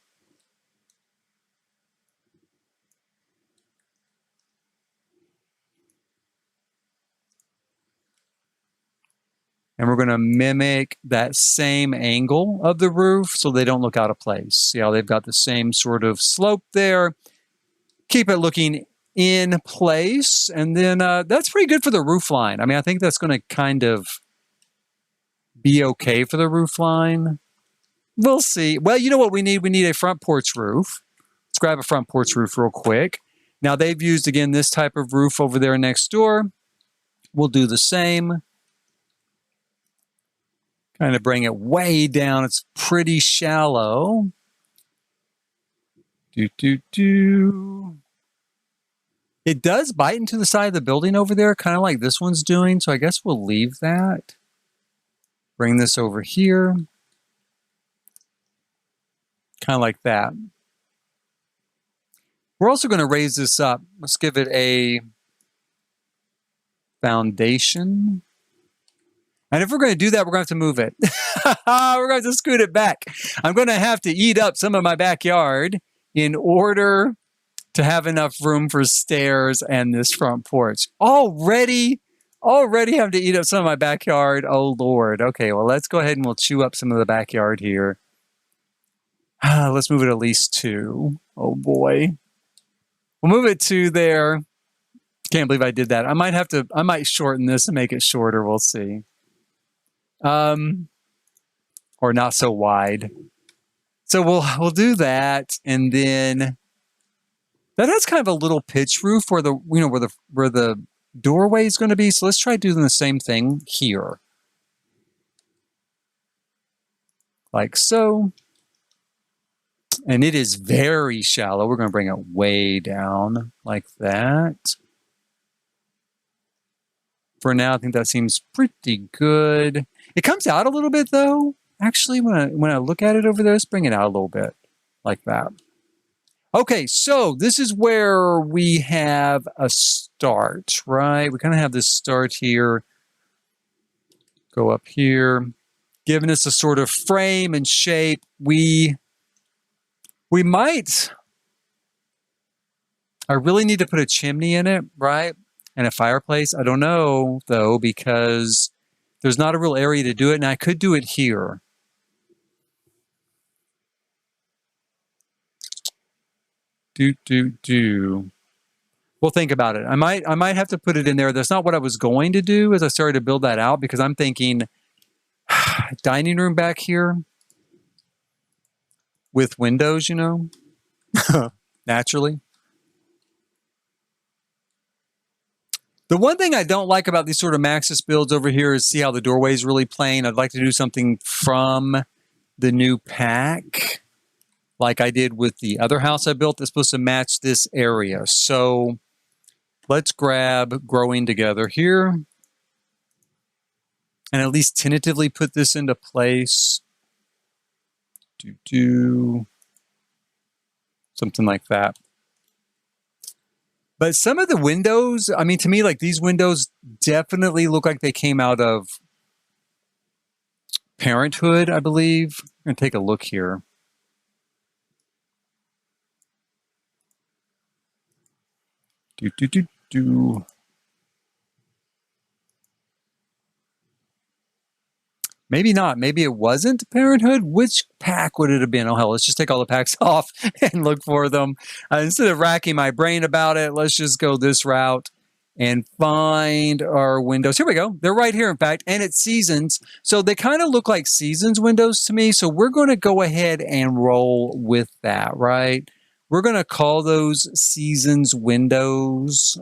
Speaker 1: And we're going to mimic that same angle of the roof so they don't look out of place. See how they've got the same sort of slope there. Keep it looking in place. And then that's pretty good for the roof line. I mean, I think that's going to kind of be okay for the roof line. We'll see. Well, you know what we need? We need a front porch roof. Let's grab a front porch roof real quick. Now they've used, again, this type of roof over there next door. We'll do the same. Kind of bring it way down. It's pretty shallow. It does bite into the side of the building over there, kind of like this one's doing. So I guess we'll leave that. Bring this over here. Kind of like that. We're also going to raise this up. Let's give it a foundation. And if we're going to do that, we're going to have to move it. We're going to have to scoot it back. I'm going to have to eat up some of my backyard in order to have enough room for stairs and this front porch. Already have to eat up some of my backyard. Oh, Lord. Okay, well, let's go ahead and we'll chew up some of the backyard here. Let's move it at least 2. Oh, boy. We'll move it 2 there. Can't believe I did that. I might shorten this and make it shorter. We'll see. Or not so wide. So we'll do that, and then that has kind of a little pitch roof where the doorway is going to be. So let's try doing the same thing here, like so. And it is very shallow. We're going to bring it way down like that. For now, I think that seems pretty good. It comes out a little bit, though. Actually, when I look at it over there, let's bring it out a little bit, like that. Okay, so this is where we have a start, right? We kind of have this start here. Go up here, giving us a sort of frame and shape. We might... I really need to put a chimney in it, right? And a fireplace. I don't know, though, because there's not a real area to do it, and I could do it here. We'll think about it. I might have to put it in there. That's not what I was going to do as I started to build that out, because I'm thinking dining room back here with windows, you know, naturally. The one thing I don't like about these sort of Maxis builds over here is see how the doorway is really plain. I'd like to do something from the new pack, like I did with the other house I built. That's supposed to match this area. So let's grab growing together here and at least tentatively put this into place. Something like that. But some of the windows, I mean, to me, like these windows definitely look like they came out of Parenthood, I believe. I'm going to take a look here. Maybe not. Maybe it wasn't Parenthood. Which pack would it have been? Oh, hell, let's just take all the packs off and look for them. Instead of racking my brain about it, let's just go this route and find our windows. Here we go. They're right here, in fact, and it's Seasons. So they kind of look like Seasons windows to me. So we're going to go ahead and roll with that, right? We're going to call those Seasons windows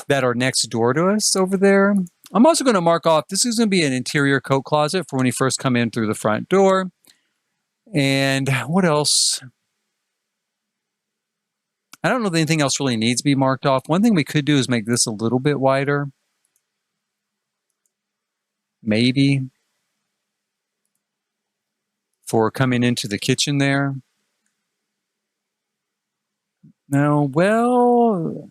Speaker 1: that are next door to us over there. I'm also going to mark off, this is going to be an interior coat closet for when you first come in through the front door. And what else? I don't know if anything else really needs to be marked off. One thing we could do is make this a little bit wider. Maybe. For coming into the kitchen there. No, well...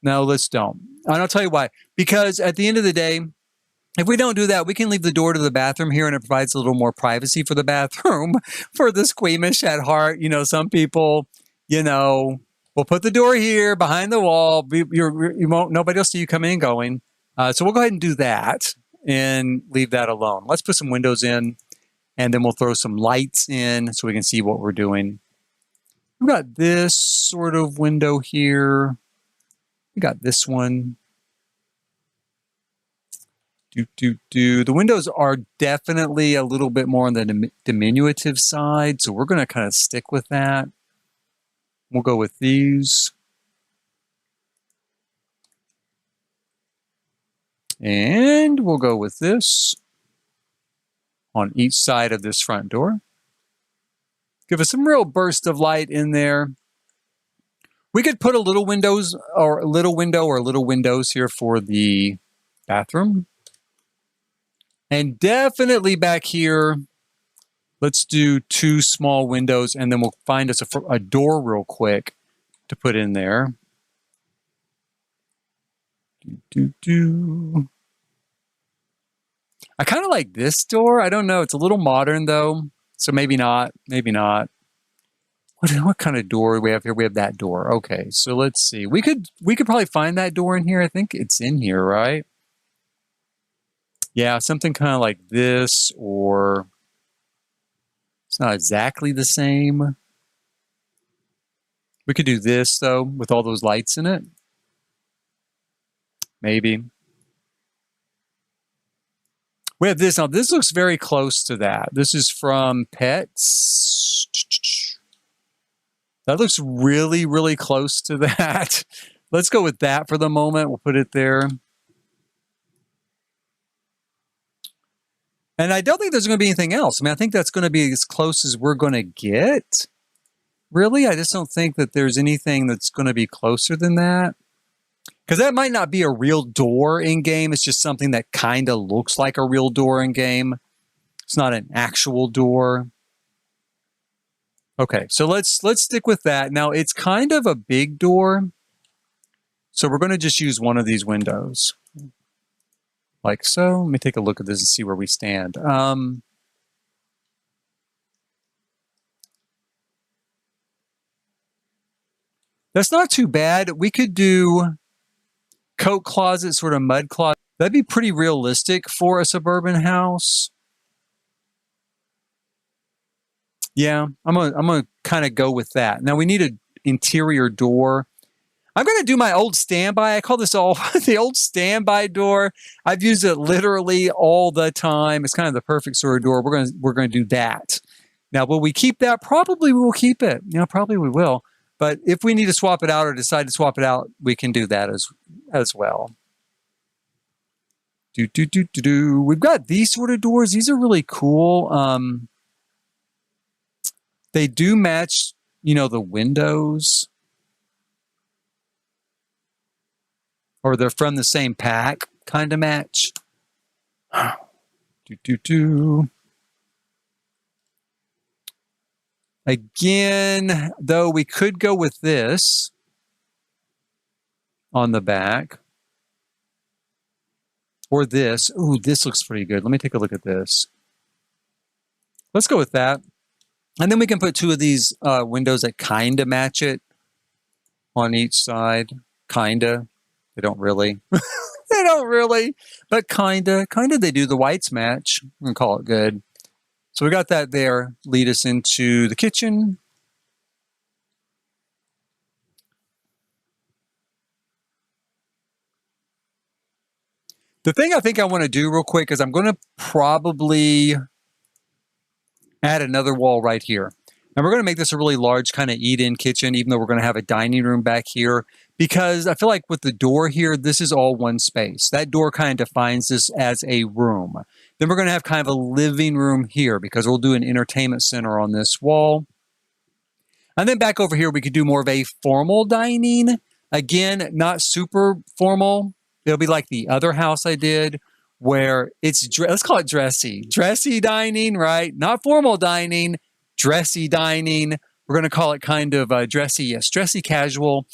Speaker 1: No, let's don't. And I'll tell you why. Because at the end of the day, if we don't do that, we can leave the door to the bathroom here and it provides a little more privacy for the bathroom. For the squeamish at heart, you know, some people, you know, will put the door here behind the wall. You won't, nobody will see you coming and going. So we'll go ahead and do that and leave that alone. Let's put some windows in and then we'll throw some lights in so we can see what we're doing. We've got this sort of window here. We got this one. The windows are definitely a little bit more on the diminutive side, so we're going to kind of stick with that. We'll go with these. And we'll go with this on each side of this front door. Give us some real burst of light in there. We could put a little windows or a little window or little windows here for the bathroom. And definitely back here, Let's do 2 small windows, and then we'll find us a door real quick to put in there. I kind of like this door. I don't know. It's a little modern, though, so maybe not. Maybe not. What kind of door do we have here? We have that door. Okay, so let's see. We could probably find that door in here. I think it's in here, right? Yeah, something kind of like this, or it's not exactly the same. We could do this, though, with all those lights in it. Maybe. We have this. Now, this looks very close to that. This is from Pets. That looks really, really close to that. Let's go with that for the moment. We'll put it there. And I don't think there's going to be anything else. I mean, I think that's going to be as close as we're going to get. Really? I just don't think that there's anything that's going to be closer than that. Because that might not be a real door in game. It's just something that kind of looks like a real door in game. It's not an actual door. Okay, so let's stick with that. Now, it's kind of a big door. So we're going to just use one of these windows. Like so. Let me take a look at this and see where we stand. That's not too bad. We could do coat closet, sort of mud closet. That'd be pretty realistic for a suburban house. Yeah, I'm gonna kind of go with that. Now we need an interior door. I'm going to do my old standby. I call this all the old standby door. I've used it literally all the time. It's kind of the perfect sort of door. We're going to do that. Now, will we keep that? Probably we will keep it. You know, probably we will. But if we need to swap it out or decide to swap it out, we can do that as well. We've got these sort of doors. These are really cool. They do match, you know, the windows. Or they're from the same pack, kind of match. Again, though, we could go with this on the back. Or this. Ooh, this looks pretty good. Let me take a look at this. Let's go with that. And then we can put 2 of these windows that kind of match it on each side. Kind of. They don't really. They don't really. But kind of. Kind of they do. The whites match. I'm going to call it good. So we got that there. Lead us into the kitchen. The thing I think I want to do real quick is I'm going to probably add another wall right here. And we're going to make this a really large kind of eat-in kitchen, even though we're going to have a dining room back here. Because I feel like with the door here, this is all one space. That door kind of defines this as a room. Then we're going to have kind of a living room here because we'll do an entertainment center on this wall. And then back over here, we could do more of a formal dining. Again, not super formal. It'll be like the other house I did where it's, let's call it dressy. Dressy dining, right? Not formal dining, dressy dining. We're going to call it kind of dressy, yes, dressy casual,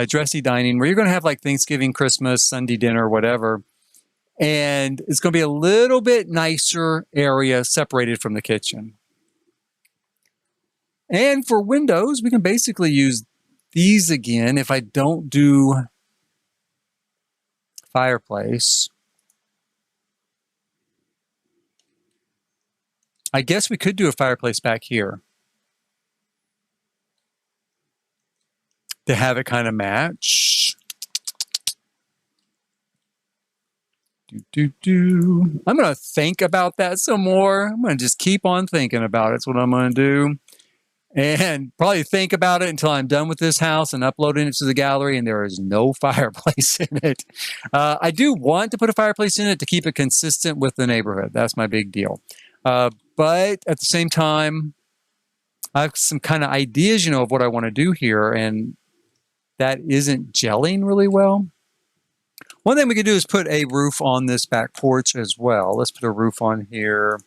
Speaker 1: dressy dining, where you're going to have like Thanksgiving, Christmas, Sunday dinner, whatever. And it's going to be a little bit nicer area separated from the kitchen. And for windows, we can basically use these again if I don't do fireplace. I guess we could do a fireplace back here to have it kind of match. I'm going to think about that some more. I'm going to just keep on thinking about it. That's what I'm going to do. And probably think about it until I'm done with this house and uploading it to the gallery, and there is no fireplace in it. I do want to put a fireplace in it to keep it consistent with the neighborhood. That's my big deal. But at the same time, I have some kind of ideas, you know, of what I want to do here, and that isn't gelling really well. One thing we could do is put a roof on this back porch as well. Let's put a roof on here.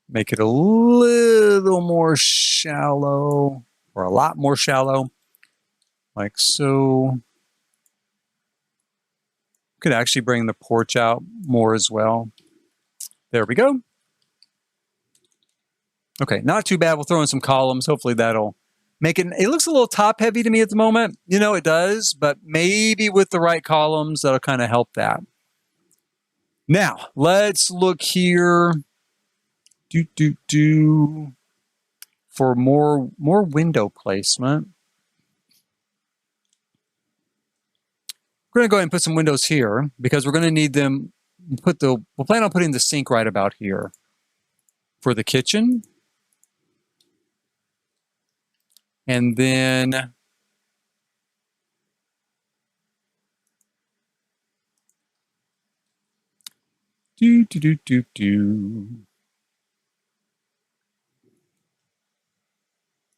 Speaker 1: Make it a little more shallow, or a lot more shallow, like so. Could actually bring the porch out more as well. There we go. Okay, not too bad. We'll throw in some columns. Hopefully that'll make it. It looks a little top heavy to me at the moment. You know, it does, but maybe with the right columns, that'll kind of help that. Now, let's look here. For more window placement. We're going to go ahead and put some windows here because we're going to need them. We'll plan on putting the sink right about here for the kitchen. And then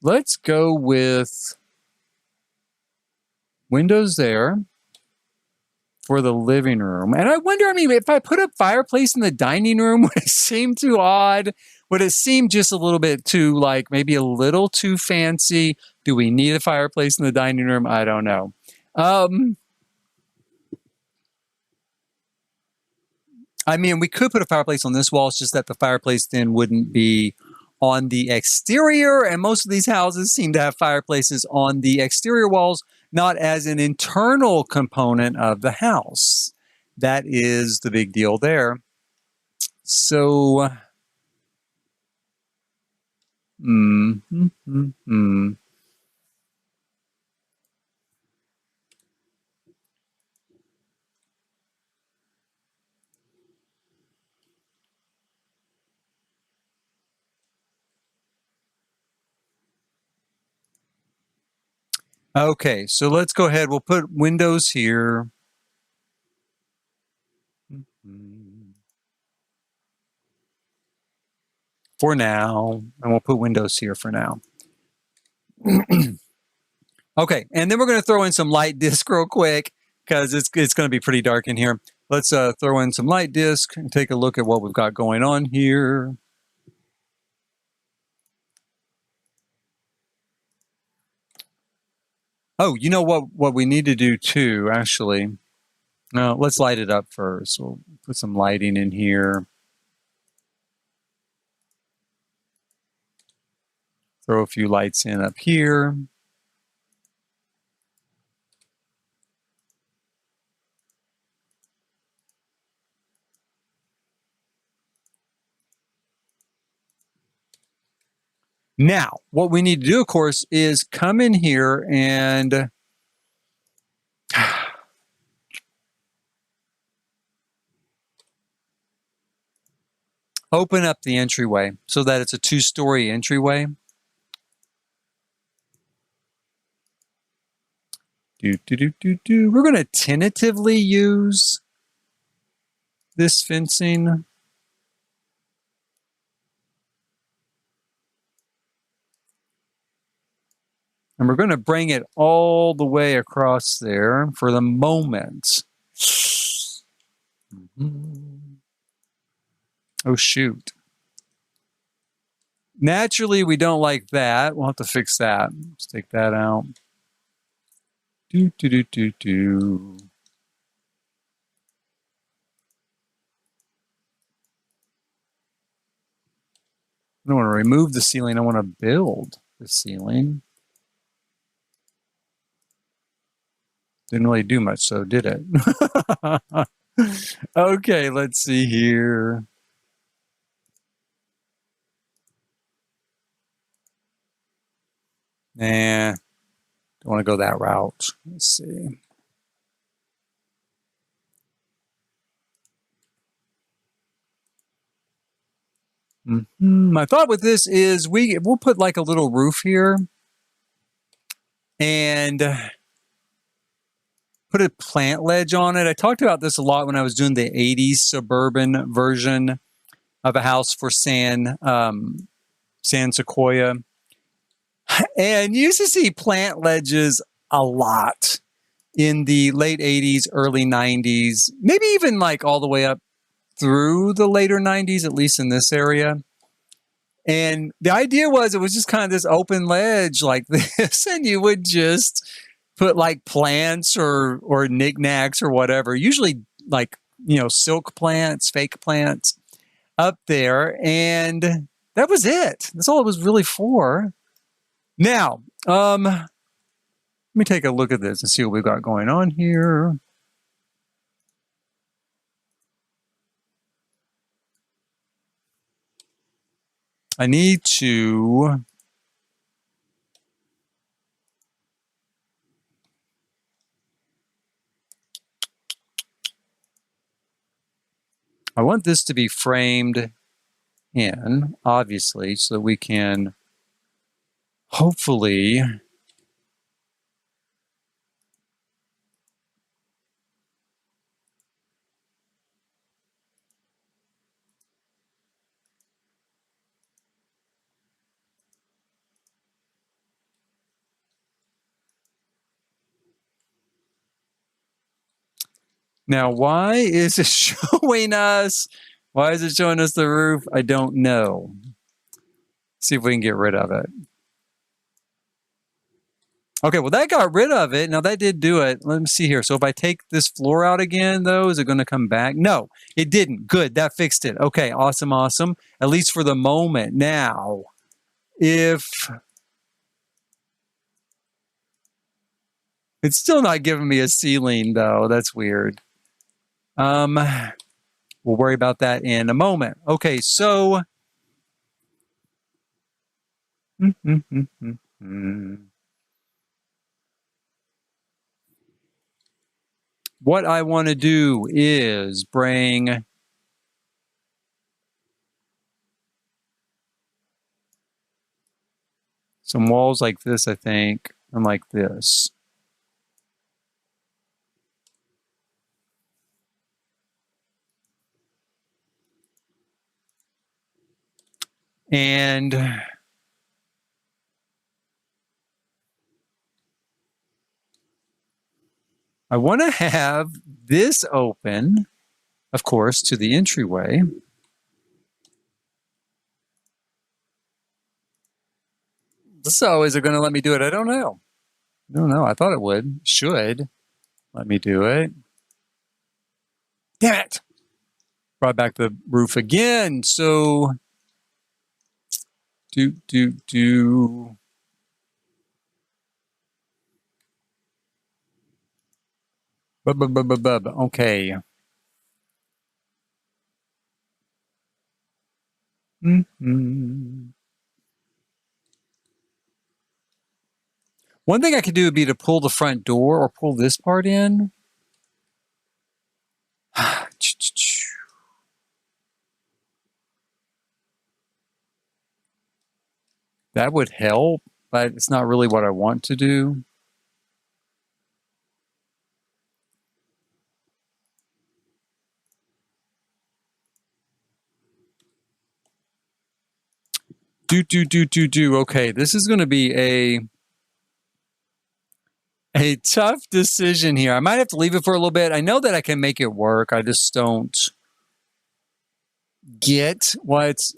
Speaker 1: let's go with windows there for the living room. And I wonder, I mean, if I put a fireplace in the dining room, would it seem too odd? Would it seem just a little bit too, like, maybe a little too fancy? Do we need a fireplace in the dining room? I don't know. I mean, we could put a fireplace on this wall. It's just that the fireplace then wouldn't be on the exterior. And most of these houses seem to have fireplaces on the exterior walls, not as an internal component of the house. That is the big deal there. So, Okay, so let's go ahead. We'll put windows here. For now, and we'll put windows here for now. Okay, and then we're going to throw in some light disc real quick because it's going to be pretty dark in here. Let's throw in some light disc and take a look at what we've got going on here. Oh, you know what we need to do too, actually. No, let's light it up first. We'll put some lighting in here. Throw a few lights in up here. Now, what we need to do, of course, is come in here and open up the entryway so that it's a 2-story entryway. We're going to tentatively use this fencing. And we're going to bring it all the way across there for the moment. Oh, shoot. Naturally, we don't like that. We'll have to fix that. Let's take that out. I don't want to remove the ceiling. I want to build the ceiling. Didn't really do much, so did it? Okay, let's see here. Nah, don't want to go that route. Let's see. My thought with this is we'll put like a little roof here and put a plant ledge on it. I talked about this a lot when I was doing the 80s suburban version of a house for San Sequoia. And you used to see plant ledges a lot in the late 80s, early 90s, maybe even like all the way up through the later 90s, at least in this area. And the idea was it was just kind of this open ledge like this, and you would just put like plants or knickknacks or whatever, usually like, silk plants, fake plants up there. And that was it. That's all it was really for. Now, let me take a look at this and see what we've got going on here. I need to I want this to be framed in, obviously, so that we can hopefully now, why is it showing us? Why is it showing us the roof? I don't know. See if we can get rid of it. Okay, well, that got rid of it. Now, that did do it. Let me see here. So if I take this floor out again, though, is it going to come back? No, it didn't. Good. That fixed it. Okay, awesome, awesome. At least for the moment. Now, if it's still not giving me a ceiling, though, that's weird. We'll worry about that in a moment. Okay, so what I want to do is bring some walls like this, I think, and like this. And I want to have this open, of course, to the entryway. So is it going to let me do it? I don't know. I don't know. I thought it would. Should let me do it. Damn it. Brought back the roof again. So do. Okay. One thing I could do would be to pull the front door or pull this part in. That would help, but it's not really what I want to do. Okay, this is going to be a tough decision here. I might have to leave it for a little bit. I know that I can make it work. I just don't get what's...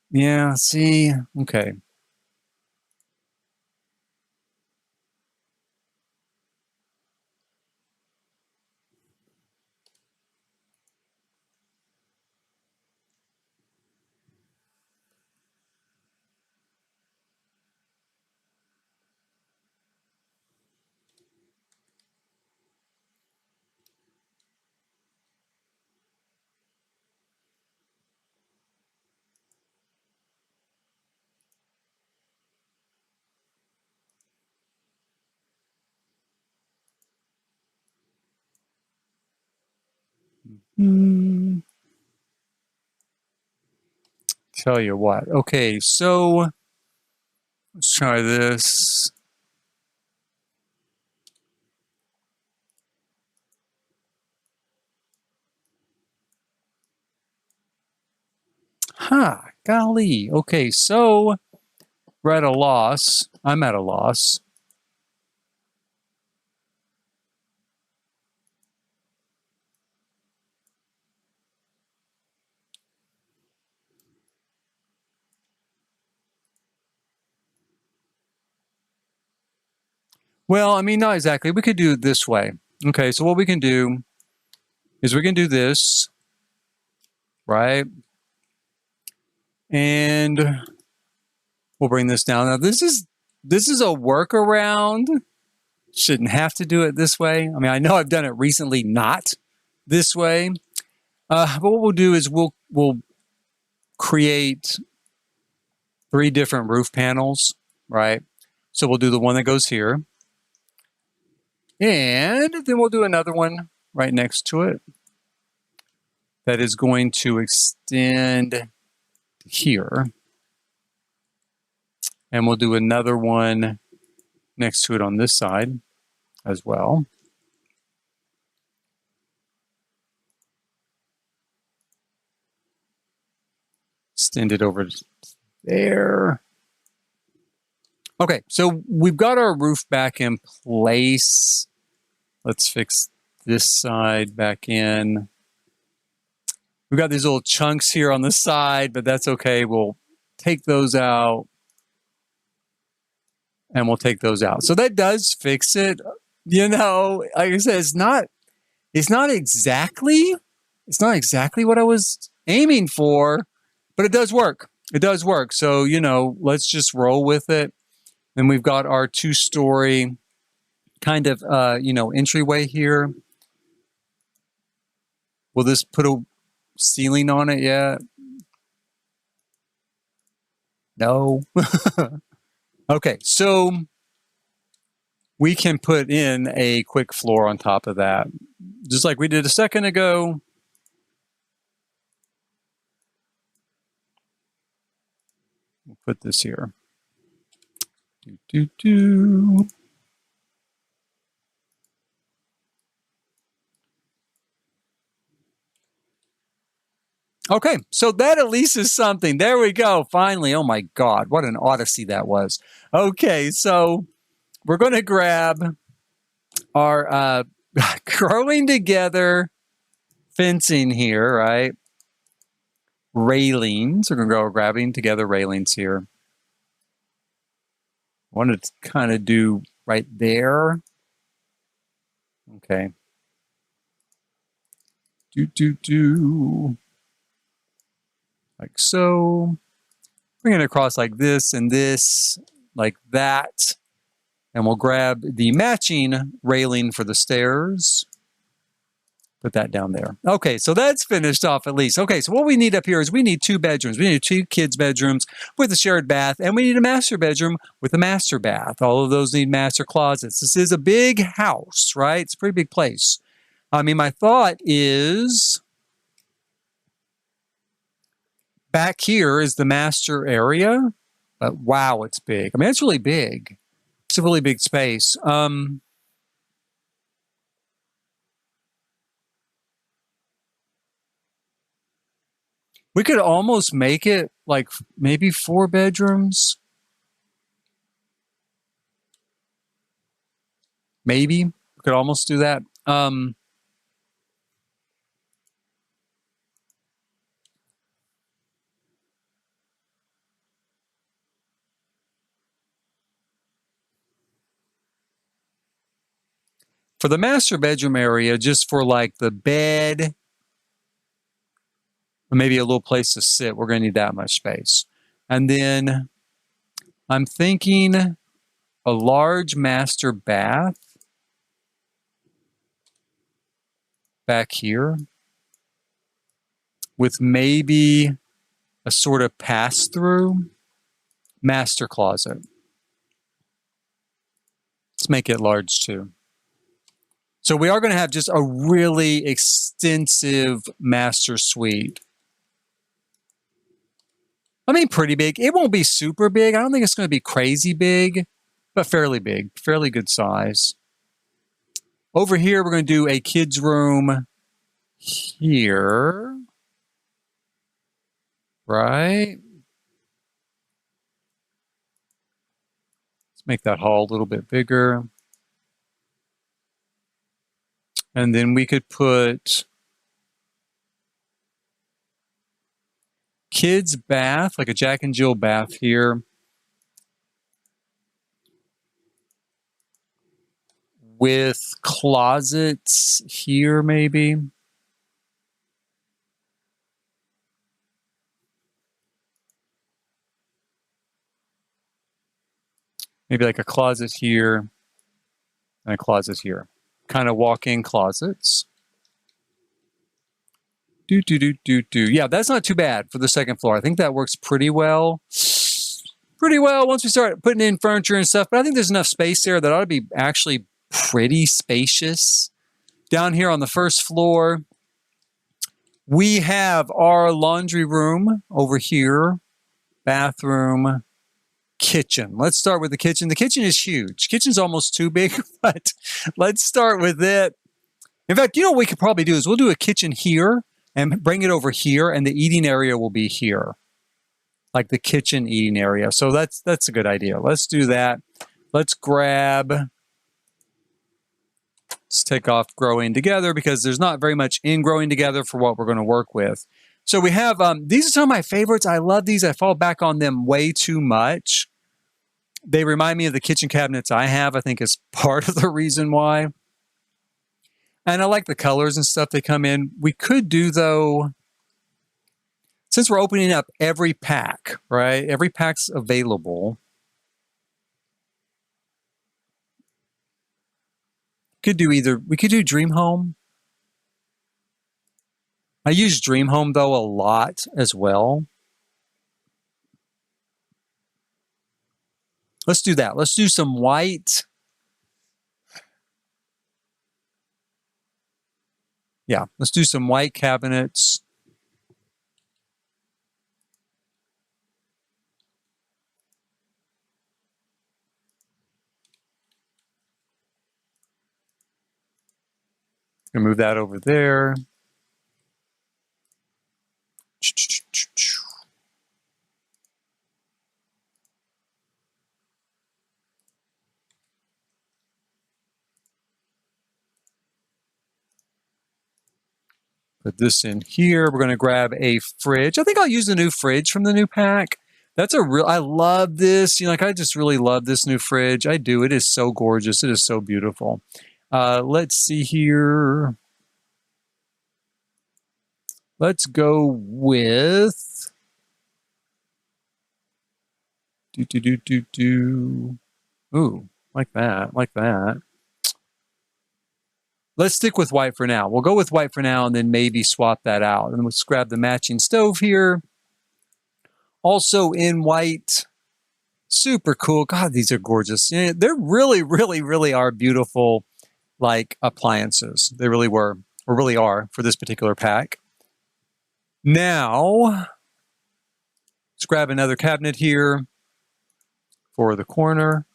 Speaker 1: Yeah, see? Okay. Tell you what. Okay, so let's try this. Golly. Okay, so we're at a loss. I'm at a loss. Well, I mean, not exactly. We could do it this way. Okay, so what we can do is we can do this, right? And we'll bring this down. Now, this is a workaround. Shouldn't have to do it this way. I mean, I know I've done it recently not this way. But what we'll do is we'll create 3 different roof panels, right? So we'll do the one that goes here. And then we'll do another one right next to it that is going to extend here. And we'll do another one next to it on this side as well. Extend it over there. Okay, so we've got our roof back in place. Let's fix this side back in. We've got these little chunks here on the side, but that's okay. We'll take those out. And we'll take those out. So that does fix it. You know, like I said, it's not exactly what I was aiming for, but it does work. It does work. So, you know, let's just roll with it. Then we've got our 2-story kind of, you know, entryway here. Will this put a ceiling on it yet? No. Okay, so we can put in a quick floor on top of that, just like we did a second ago. We'll put this here. Okay, so that at least is something. There we go. Finally. Oh my God, what an odyssey that was. Okay, so we're going to grab our growing together fencing here, right? Railings. We're going to go grabbing together railings here. I wanted to kind of do right there. Okay. Like so. Bring it across like this and this, like that. And we'll grab the matching railing for the stairs. Put that down there. Okay, so that's finished off at least. Okay, so what we need up here is we need 2 bedrooms. We need 2 kids' bedrooms with a shared bath, and we need a master bedroom with a master bath. All of those need master closets. This is a big house, right? It's a pretty big place. I mean, my thought is back here is the master area. But wow, it's big. I mean, it's really big. It's a really big space. We could almost make it like maybe 4 bedrooms. Maybe we could almost do that. For the master bedroom area, just for like the bed, or maybe a little place to sit, we're going to need that much space. And then I'm thinking a large master bath back here with maybe a sort of pass-through master closet. Let's make it large too. So we are going to have just a really extensive master suite. I mean, pretty big. It won't be super big. I don't think it's going to be crazy big, but fairly big, fairly good size. Over here, we're going to do a kid's room here. Right? Let's make that hall a little bit bigger. And then we could put kids' bath, like a Jack and Jill bath here. with closets here, maybe. Maybe like a closet here and a closet here. Kind of walk-in closets. Yeah, that's not too bad for the second floor. I think that works pretty well. Pretty well once we start putting in furniture and stuff. But I think there's enough space there that ought to be actually pretty spacious. Down here on the first floor, we have our laundry room over here, bathroom, kitchen. Let's start with the kitchen. The kitchen is huge. Kitchen's almost too big, but let's start with it. In fact, you know what we could probably do is we'll do a kitchen here and bring it over here, and the eating area will be here, like the kitchen eating area. So that's a good idea. Let's do that. Let's take off growing together because there's not very much in growing together for what we're going to work with. So we have, these are some of my favorites. I love these. I fall back on them way too much. They remind me of the kitchen cabinets I have, I think is part of the reason why. And I like the colors and stuff they come in. We could do, though, since we're opening up every pack, right? Every pack's available. We could do Dream Home. I use Dream Home, though, a lot as well. Let's do that. Let's do some white. Yeah, let's do some white cabinets. Gonna move that over there. Put this in here. We're going to grab a fridge. I think I'll use the new fridge from the new pack. That's I love this. You know, like I just really love this new fridge. I do. It is so gorgeous. It is so beautiful. Let's see here. Let's go with Ooh, like that. Let's stick with white for now. We'll go with white for now and then maybe swap that out. And let's grab the matching stove here. Also in white. Super cool. God, these are gorgeous. Yeah, they're really are beautiful, like, appliances. They really were, or really are, for this particular pack. Now, let's grab another cabinet here for the corner.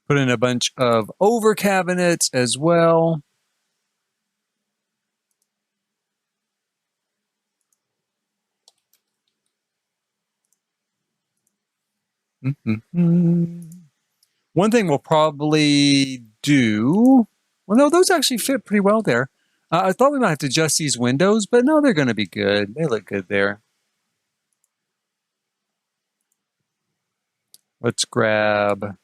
Speaker 1: Put in a bunch of over cabinets as well. One thing we'll probably do, well, no, those actually fit pretty well there. I thought we might have to adjust these windows, but no, they're going to be good. They look good there. Let's grab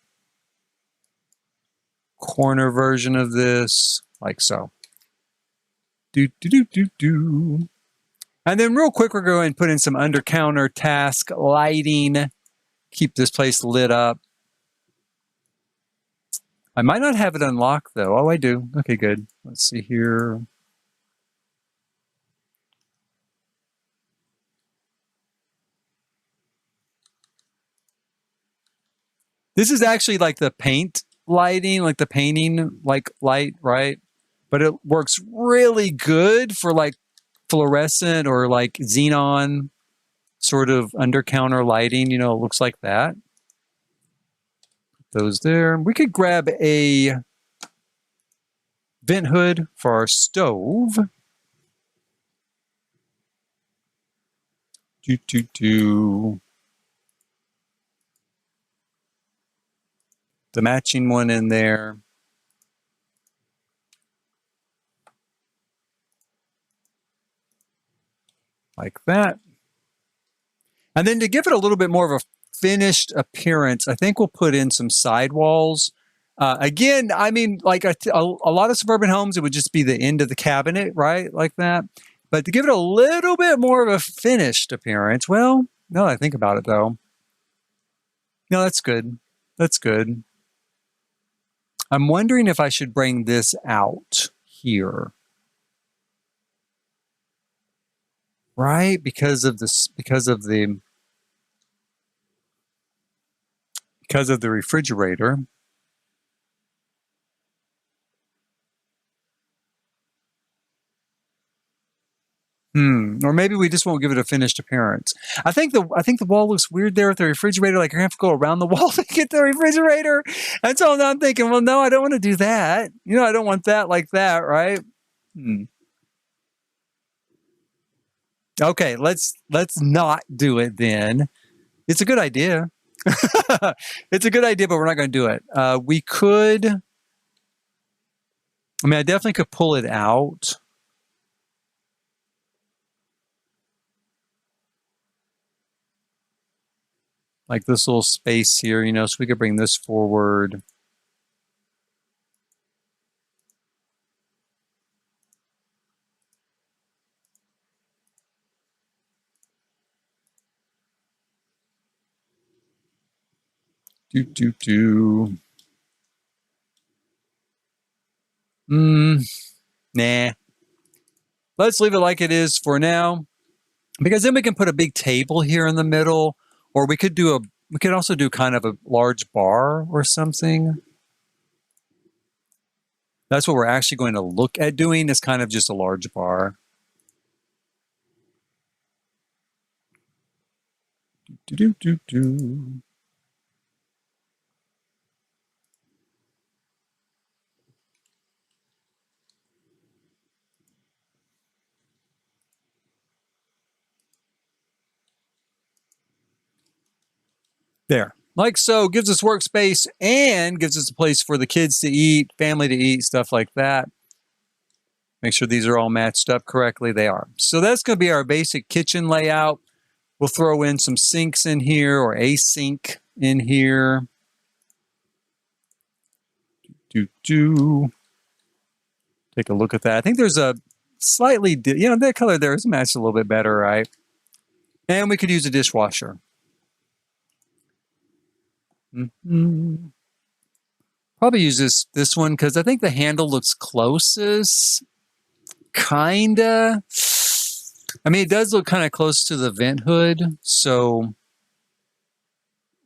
Speaker 1: corner version of this, like so. And then real quick, we're going to put in some under counter task lighting. Keep this place lit up. I might not have it unlocked, though. Oh, I do. Okay, good. Let's see here. This is actually like the paint lighting, like the painting like light, right? But it works really good for like fluorescent or like xenon sort of under counter lighting. You know, it looks like that. Put those there. We could grab a vent hood for our stove. The matching one in there. Like that. And then to give it a little bit more of a finished appearance, I think we'll put in some sidewalls. Again, I mean, like a lot of suburban homes, it would just be the end of the cabinet, right? Like that. But to give it a little bit more of a finished appearance, well, now that I think about it, though, no, that's good. That's good. I'm wondering if I should bring this out here. Right? Because of this, because of the refrigerator. Or maybe we just won't give it a finished appearance. I think the wall looks weird there with the refrigerator. Like you're gonna have to go around the wall to get the refrigerator. And so I'm thinking, well, no, I don't want to do that. You know, I don't want that like that, right? Okay, let's not do it then. It's a good idea. It's a good idea, but we're not going to do it. We could. I mean, I definitely could pull it out. Like this little space here, you know, so we could bring this forward. Nah. Let's leave it like it is for now, because then we can put a big table here in the middle, or we could also do kind of a large bar or something. That's what we're actually going to look at doing, is kind of just a large bar. There. Like so, gives us workspace and gives us a place for the kids to eat, family to eat, stuff like that. Make sure these are all matched up correctly. They are. So that's going to be our basic kitchen layout. We'll throw in some sinks in here, or a sink in here. Take a look at that. I think there's a slightly, that color there is matched a little bit better, right? And we could use a dishwasher. Probably use this one because I think the handle looks closest. Kinda. I mean, it does look kind of close to the vent hood, so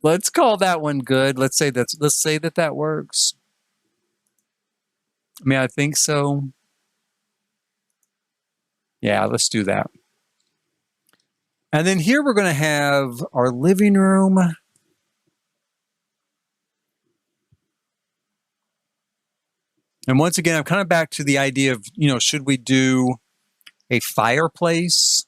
Speaker 1: let's call that one good. Let's say that works. I mean, I think so. Yeah, let's do that. And then here we're going to have our living room. And once again, I'm kind of back to the idea of, should we do a fireplace?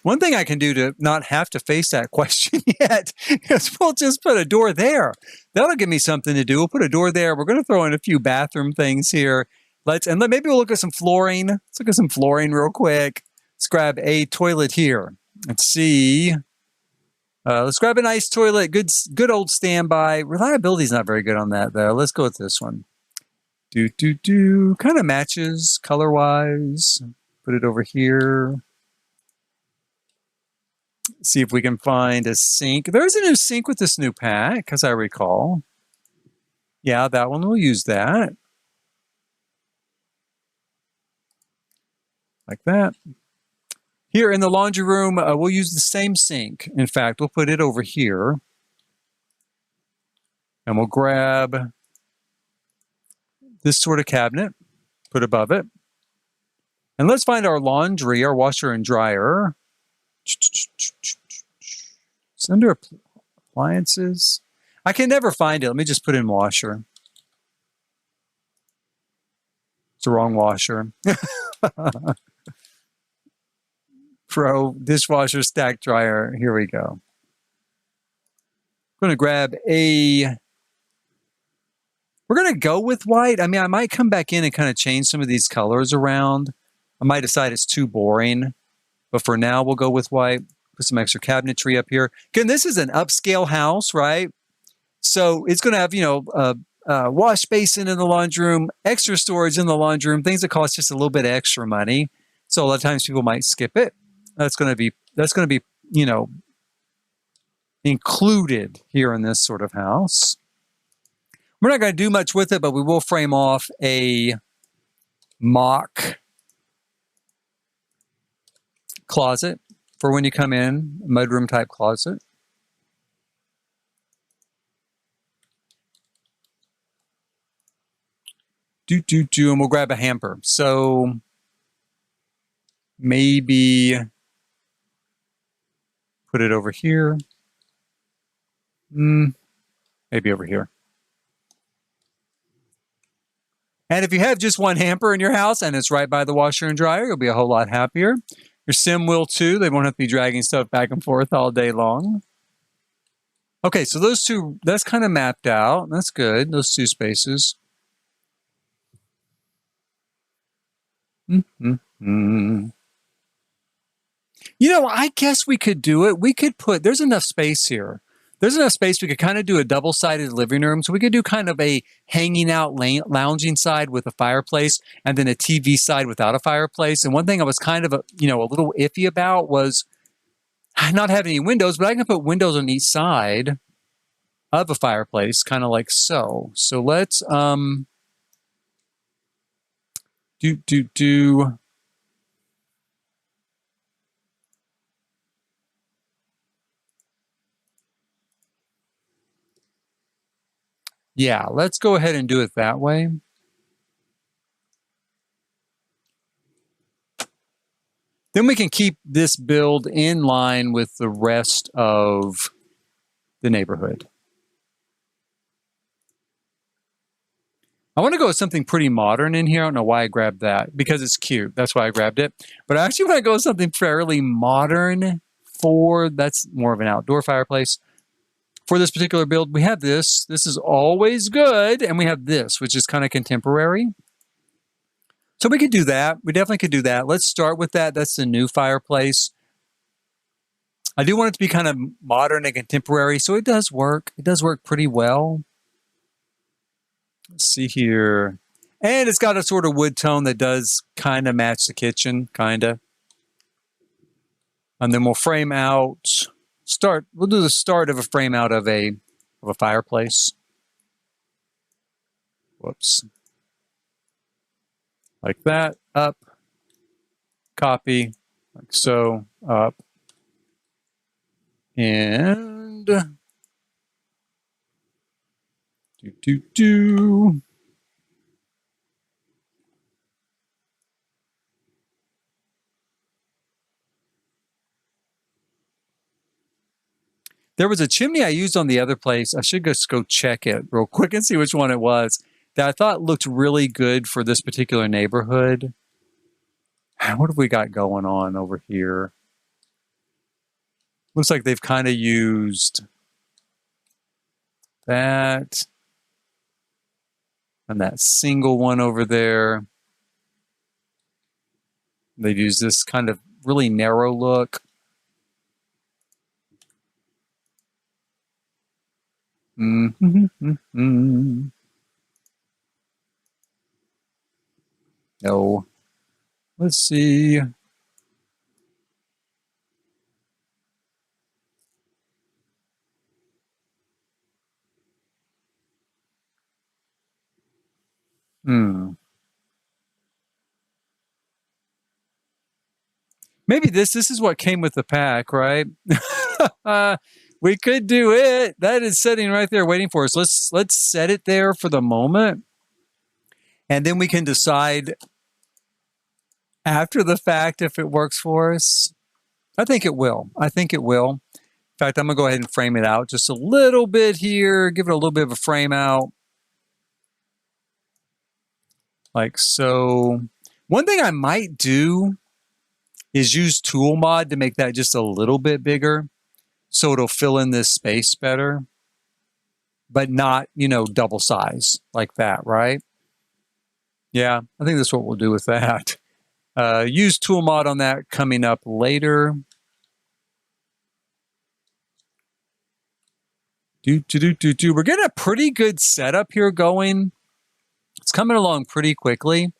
Speaker 1: One thing I can do to not have to face that question yet is we'll just put a door there. That'll give me something to do. We'll put a door there. We're going to throw in a few bathroom things here. Maybe we'll look at some flooring. Let's look at some flooring real quick. Let's grab a toilet here. Let's see. Let's grab a nice toilet. Good old standby. Reliability is not very good on that though. Let's go with this one. Kind of matches color-wise. Put it over here. See if we can find a sink. There's a new sink with this new pack, as I recall. Yeah, that one, we'll use that. Like that. Here in the laundry room, we'll use the same sink. In fact, we'll put it over here. And we'll grab this sort of cabinet, put above it. And let's find our laundry, our washer and dryer. It's under appliances. I can never find it. Let me just put in washer. It's the wrong washer. Pro dishwasher stack dryer. Here we go. going to grab a... We're going to go with white. I mean, I might come back in and kind of change some of these colors around. I might decide it's too boring. But for now, we'll go with white. Put some extra cabinetry up here. Again, this is an upscale house, right? So it's going to have, you know, a wash basin in the laundry room, extra storage in the laundry room, things that cost just a little bit extra money. So a lot of times people might skip it. That's going to be, you know, included here in this sort of house. We're not going to do much with it, but we will frame off a mock closet for when you come in, mudroom type closet. And we'll grab a hamper. So maybe put it over here. Maybe over here. And if you have just one hamper in your house and it's right by the washer and dryer, you'll be a whole lot happier. Your sim will too. They won't have to be dragging stuff back and forth all day long. Okay, so those two, that's kind of mapped out. That's good, those two spaces. You know, I guess we could do it. We could put, there's enough space here. There's enough space. We could kind of do a double-sided living room. So we could do kind of a hanging out lounging side with a fireplace and then a TV side without a fireplace. And one thing I was kind of, you know, a little iffy about was not having any windows, but I can put windows on each side of a fireplace, kind of like so. So let's Yeah, let's go ahead and do it that way. Then we can keep this build in line with the rest of the neighborhood. I want to go with something pretty modern in here. I don't know why I grabbed that, because it's cute. That's why I grabbed it. But I actually want to go with something fairly modern for, that's more of an outdoor fireplace. For this particular build, we have this. This is always good. And we have this, which is kind of contemporary. So we could do that. We definitely could do that. Let's start with that. That's the new fireplace. I do want it to be kind of modern and contemporary, so it does work. It does work pretty well. Let's see here. And it's got a sort of wood tone that does kind of match the kitchen, kind of. And then we'll frame out, we'll do the start of a frame out of a fireplace. Whoops. Like that, up, copy, like so, up, and There was a chimney I used on the other place. I should just go check it real quick and see which one it was, that I thought looked really good for this particular neighborhood. What have we got going on over here? Looks like they've kind of used that and that single one over there. They've used this kind of really narrow look. No. Let's see. Maybe this is what came with the pack, right? We could do it. That is sitting right there waiting for us. Let's set it there for the moment. And then we can decide after the fact if it works for us. I think it will. I think it will. In fact, I'm going to go ahead and frame it out just a little bit here. Give it a little bit of a frame out. Like so. One thing I might do is use Tool Mod to make that just a little bit bigger so it'll fill in this space better. but not, double size like that, right? Yeah, I think that's what we'll do with that. Use tool mod on that coming up later. We're getting a pretty good setup here going. It's coming along pretty quickly.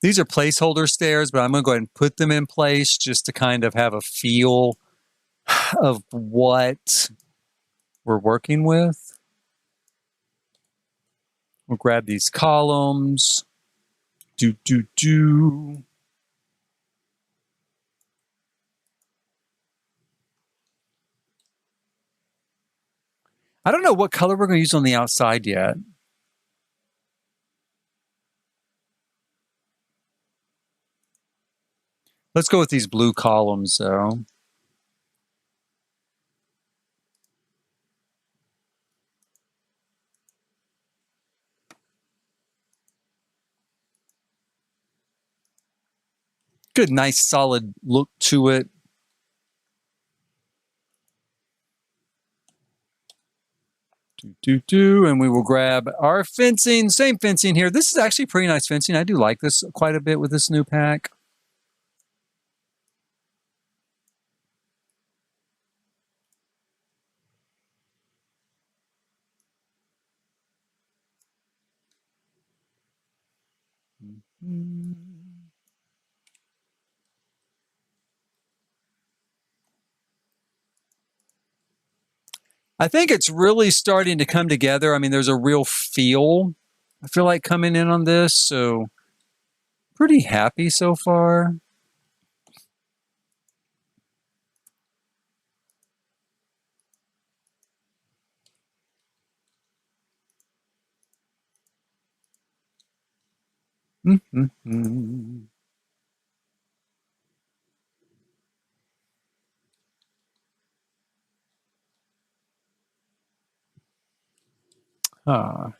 Speaker 1: These are placeholder stairs, but I'm going to go ahead and put them in place just to kind of have a feel of what we're working with. We'll grab these columns. I don't know what color we're going to use on the outside yet. Let's go with these blue columns, though. Good, nice, solid look to it. And we will grab our fencing, same fencing here. This is actually pretty nice fencing. I do like this quite a bit with this new pack. I think it's really starting to come together. I mean, there's a real feel, I feel like, coming in on this. So pretty happy so far. Huh.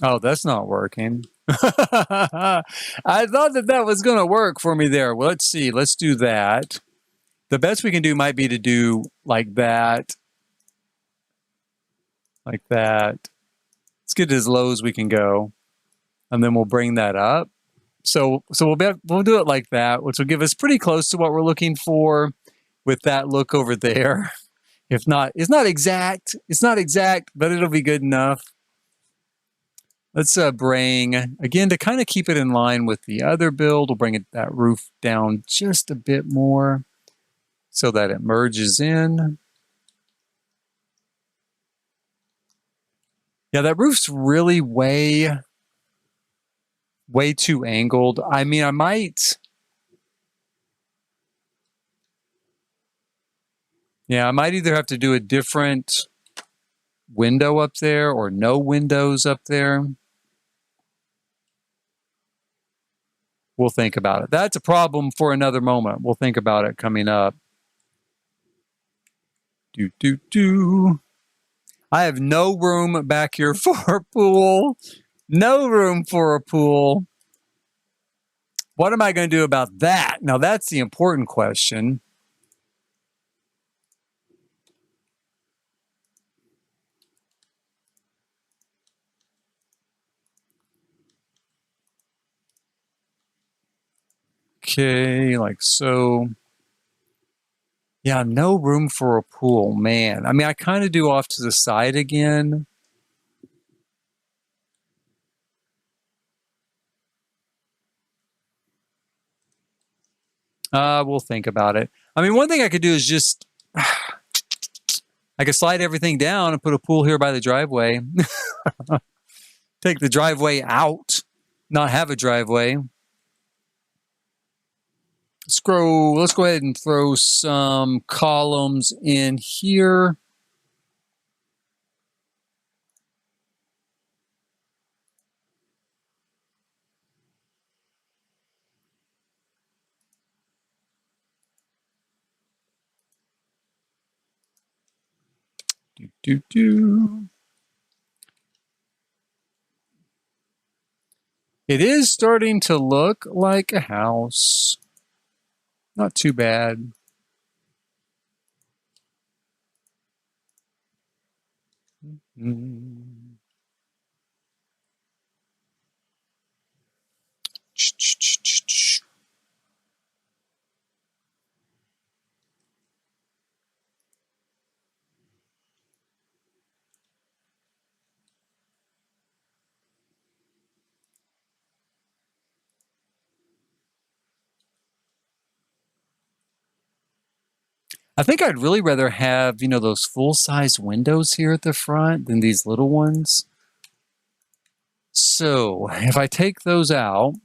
Speaker 1: Oh, that's not working. I thought that was going to work for me there. Well, let's see. Let's do that. The best we can do might be to do like that. Like that. Let's get as low as we can go. And then we'll bring that up. So we'll do it like that, which will give us pretty close to what we're looking for with that look over there. If not, it's not exact. It's not exact, but it'll be good enough. Let's bring, again, to kind of keep it in line with the other build, we'll bring that roof down just a bit more so that it merges in. Yeah, that roof's really way too angled. I mean, I might... Yeah, I might either have to do a different window up there or no windows up there. We'll think about it. That's a problem for another moment. We'll think about it coming up. I have no room back here for a pool. No room for a pool. What am I going to do about that? Now, that's the important question. Okay, like so. Yeah, no room for a pool, man. I mean, I kind of do off to the side again. We'll think about it. I mean, one thing I could do is just... I could slide everything down and put a pool here by the driveway. Take the driveway out, not have a driveway. Let's go ahead and throw some columns in here. It is starting to look like a house. Not too bad. I think I'd really rather have, those full-size windows here at the front than these little ones. So if I take those out,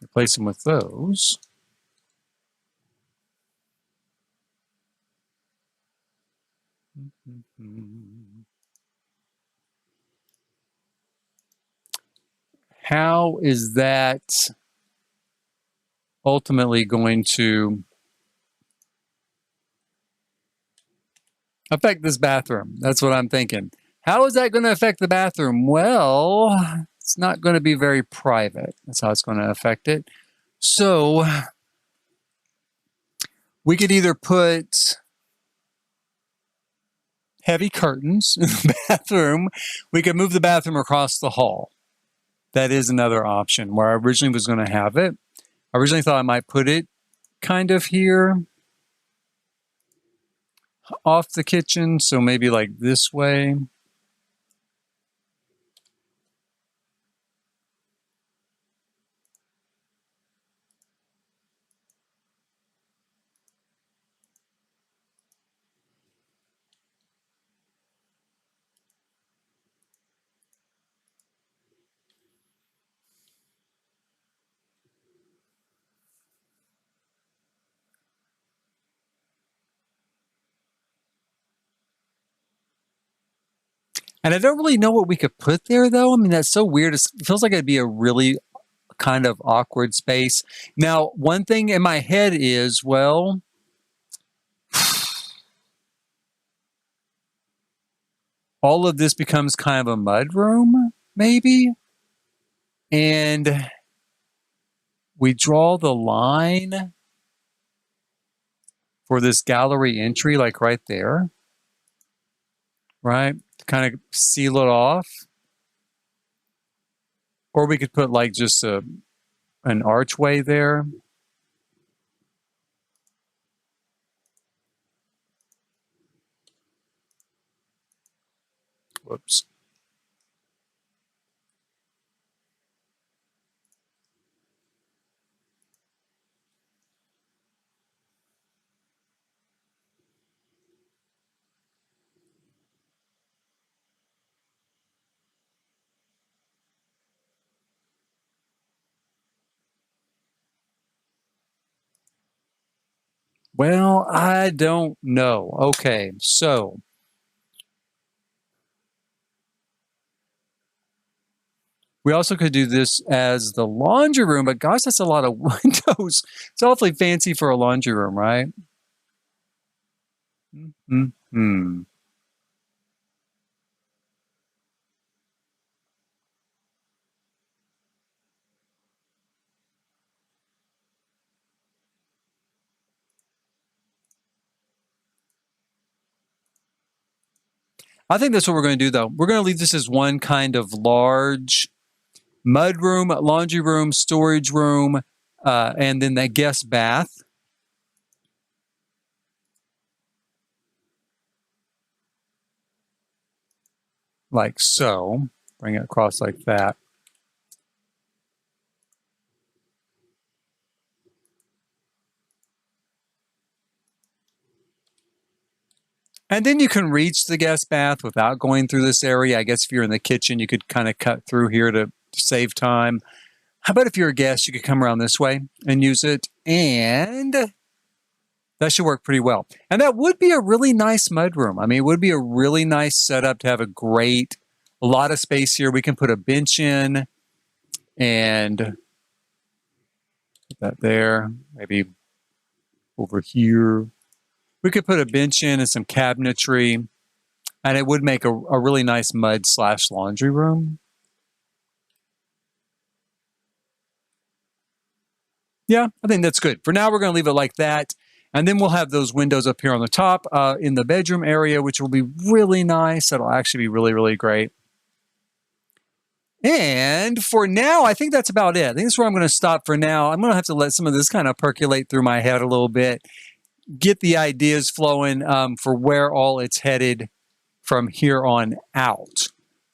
Speaker 1: replace them with those. How is that ultimately going to affect this bathroom? That's what I'm thinking. How is that going to affect the bathroom? Well, it's not going to be very private. That's how it's going to affect it. So we could either put heavy curtains in the bathroom. We could move the bathroom across the hall. That is another option where I originally was going to have it. I originally thought I might put it kind of here off the kitchen. So maybe like this way. And I don't really know what we could put there, though. I mean, that's so weird. It feels like it'd be a really kind of awkward space. Now, one thing in my head is, well, all of this becomes kind of a mud room, maybe. And we draw the line for this gallery entry, like right there, right? To kind of seal it off. Or we could put like just an archway there. Whoops. Well, I don't know. Okay, so we also could do this as the laundry room, but gosh, that's a lot of windows. It's awfully fancy for a laundry room, right? Mm-hmm. I think that's what we're going to do, though. We're going to leave this as one kind of large mud room, laundry room, storage room, and then that guest bath. Like so. Bring it across like that. And then you can reach the guest bath without going through this area. I guess if you're in the kitchen, you could kind of cut through here to save time. How about if you're a guest, you could come around this way and use it. And that should work pretty well. And that would be a really nice mudroom. I mean, it would be a really nice setup to have a great A lot of space here. We can put a bench in and put that there. Maybe over here. We could put a bench in and some cabinetry, and it would make a really nice mud/laundry room. Yeah, I think that's good. For now, we're going to leave it like that. And then we'll have those windows up here on the top in the bedroom area, which will be really nice. That'll actually be really, really great. And for now, I think that's about it. I think that's where I'm going to stop for now. I'm going to have to let some of this kind of percolate through my head a little bit, get the ideas flowing for where all it's headed from here on out.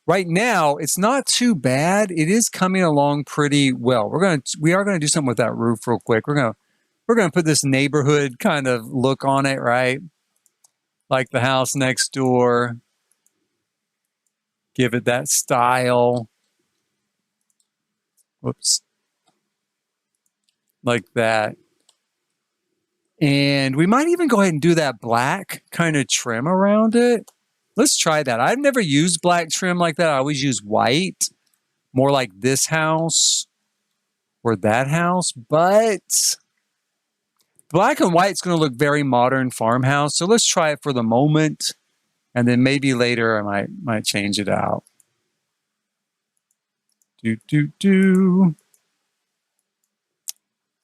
Speaker 1: Right now, it's not too bad. It is coming along pretty well. We are gonna do something with that roof real quick. We're gonna put this neighborhood kind of look on it, right? Like the house next door. Give it that style. Whoops. Like that. And we might even go ahead and do that black kind of trim around it. Let's try that. I've never used black trim like that. I always use white, more like this house or that house. But black and white is going to look very modern farmhouse. So let's try it for the moment. And then maybe later I might change it out.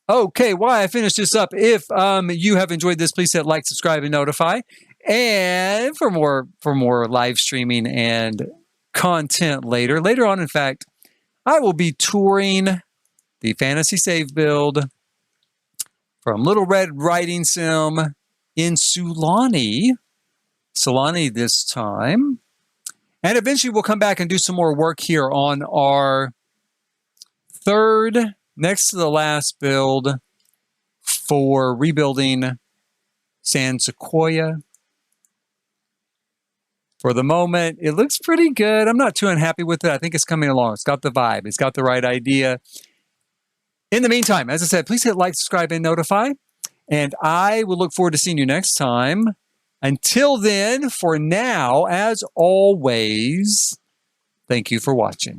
Speaker 1: Okay, while I finish this up, if you have enjoyed this, please hit like, subscribe, and notify. And for more live streaming and content later on, in fact, I will be touring the Fantasy Save build from Little Red Riding Sim in Sulani this time. And eventually we'll come back and do some more work here on our third, next to the last build for rebuilding San Sequoia. For the moment, it looks pretty good. I'm not too unhappy with it. I think it's coming along. It's got the vibe. It's got the right idea. In the meantime, as I said, please hit like, subscribe, and notify. And I will look forward to seeing you next time. Until then, for now, as always, thank you for watching.